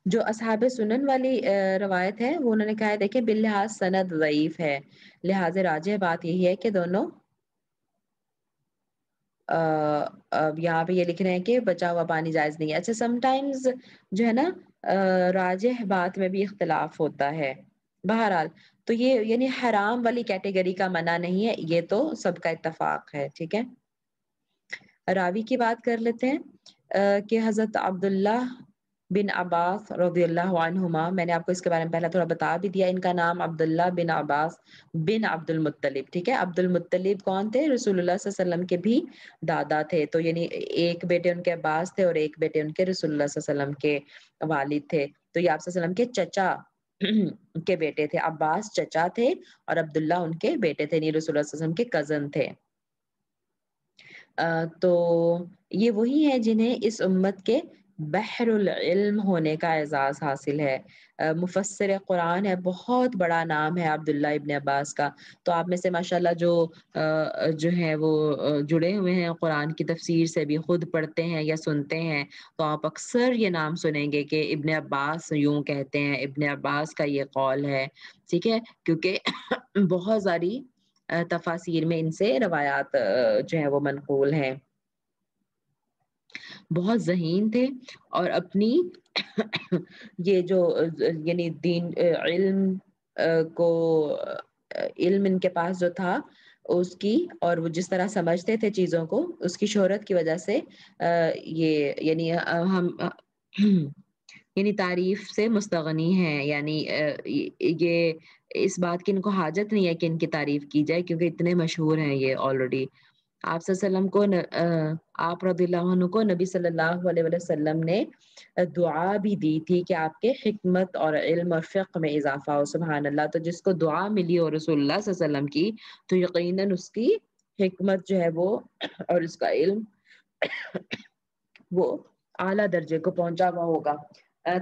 جو اصحاب سنن والی روایت ہے وہ انہوں نے کہا ہے دیکھیں باللحاظ سند ضعیف ہے، لہذا راجح بات یہی ہے کہ دونوں اب یہاں پہ یہ لکھ رہے ہیں کہ بچا ہوا پانی جائز نہیں ہے۔ اچھا، سم ٹائمز جو ہے نا راجح بات میں بھی اختلاف ہوتا ہے، بہرحال تو یہ یعنی حرام والی کیٹیگری کا منع نہیں ہے، یہ تو سب کا اتفاق ہے، ٹھیک ہے۔ راوی کی بات کر لیتے ہیں کہ حضرت عبداللہ بن عباس رضی اللہ عنہما، میں نے آپ کو اس کے بارے میں پہلا تھوڑا بتا بھی دیا، ان کا نام عبداللہ بن عباس بن عبد المطلب، ٹھیک ہے۔ عبد المطلب کون تھے؟ رسول اللہ صلی اللہ علیہ وسلم کے بھی دادا تھے، تو یعنی ایک بیٹے ان کے عباس تھے اور ایک بیٹے ان کے رسول اللہ صلی اللہ علیہ وسلم کے والد تھے، تو یہ آپ صلی اللہ علیہ وسلم کے چچا کے بیٹے تھے، عباس چچا تھے اور عبداللہ ان کے بیٹے تھے، یعنی رسول اللہ صلی اللہ علیہ وسلم کے کزن تھے۔ تو یہ وہی ہیں جنہیں اس امت کے بحر العلم ہونے کا اعزاز حاصل ہے۔ مفسر قرآن ہے، بہت بڑا نام ہے عبداللہ ابن عباس کا، تو آپ میں سے ماشاءاللہ جو ہیں وہ جڑے ہوئے ہیں قرآن کی تفسیر سے، بھی خود پڑھتے ہیں یا سنتے ہیں، تو آپ اکثر یہ نام سنیں گے کہ ابن عباس یوں کہتے ہیں، ابن عباس کا یہ قول ہے، ٹھیک ہے، کیونکہ بہت ساری تفاسیر میں ان سے روایات جو ہیں وہ منقول ہیں۔ بہت ذہین تھے اور اپنی یہ جو یعنی دین علم کو علم ان کے پاس جو تھا اس کی، اور وہ جس طرح سمجھتے تھے چیزوں کو، اس کی شہرت کی وجہ سے یہ یعنی ہم یعنی تعریف سے مستغنی ہیں، یعنی یہ اس بات کی ان کو حاجت نہیں ہے کہ ان کی تعریف کی جائے، کیونکہ اتنے مشہور ہیں یہ آلریڈی۔ آپ صلی اللہ علیہ وسلم کو آپ رضی اللہ عنہ کو نبی صلی اللہ علیہ وسلم نے دعا بھی دی تھی کہ آپ کے حکمت اور علم اور فقہ میں اضافہ ہو، سبحان اللہ۔ تو جس کو دعا ملی ہو رسول اللہ صلی اللہ علیہ وسلم کی، تو یقیناً اس کی حکمت جو ہے وہ اور اس کا علم وہ اعلیٰ درجے کو پہنچا ہوا ہوگا۔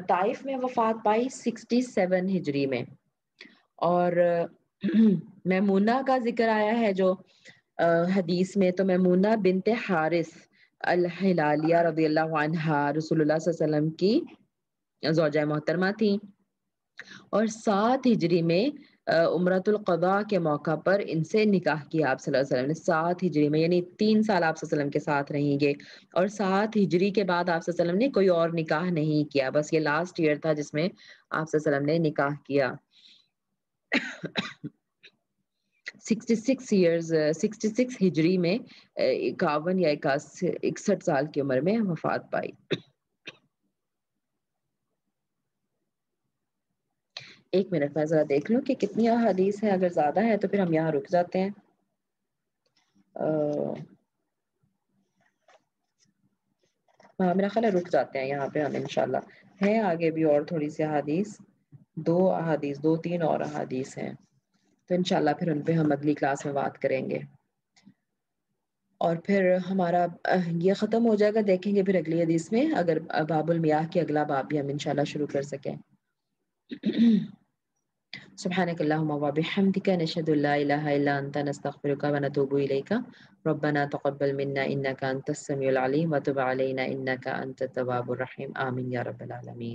طائف میں وفات پائی 67 ہجری میں، اور میمونہ کا ذکر آیا ہے جو حدیث میں، تو میمونہ بنت حارث الہلالیہ رضی اللہ عنہا رسول اللہ صلی اللہ علیہ وسلم کی زوجہ محترمہ تھی، اور 7 ہجری میں عمرۃ القضاء کے موقع پر ان سے نکاح کیا آپ صلی اللہ علیہ وسلم نے، 7 ہجری میں، یعنی 3 سال آپ صلی اللہ علیہ وسلم کے ساتھ رہیں گے، اور 7 ہجری کے بعد آپ صلی اللہ علیہ وسلم نے کوئی اور نکاح نہیں کیا، بس یہ لاسٹ ایئر تھا جس میں آپ صلی اللہ علیہ وسلم نے نکاح کیا۔ 66 ہجری میں 51 یا 61 سال کی عمر میں وفات پائی۔ ایک منٹ میں ذرا دیکھ لوں کہ کتنی احادیث ہیں، اگر زیادہ ہے تو پھر ہم یہاں رک جاتے ہیں۔ ہاں میرا خیال ہے رک جاتے ہیں یہاں پہ ہم انشاءاللہ، ہیں آگے بھی اور تھوڑی سی احادیث، 2 3 اور احادیث ہیں، تو انشاءاللہ پھر ان پہ ہم اگلی کلاس میں بات کریں گے، اور پھر ہمارا یہ ختم ہو جائے گا، دیکھیں گے پھر اگلی حدیث میں اگر باب المیاہ کی اگلا باب بھی ہم انشاءاللہ شروع کر سکیں۔ سبحانك اللهم وبحمدك نشهد ان لا اله الا انت نستغفرك ونتوب اليك ربنا تقبل منا انك انت السميع العليم وتب علينا انك انت التواب الرحيم آمين يا رب العالمين۔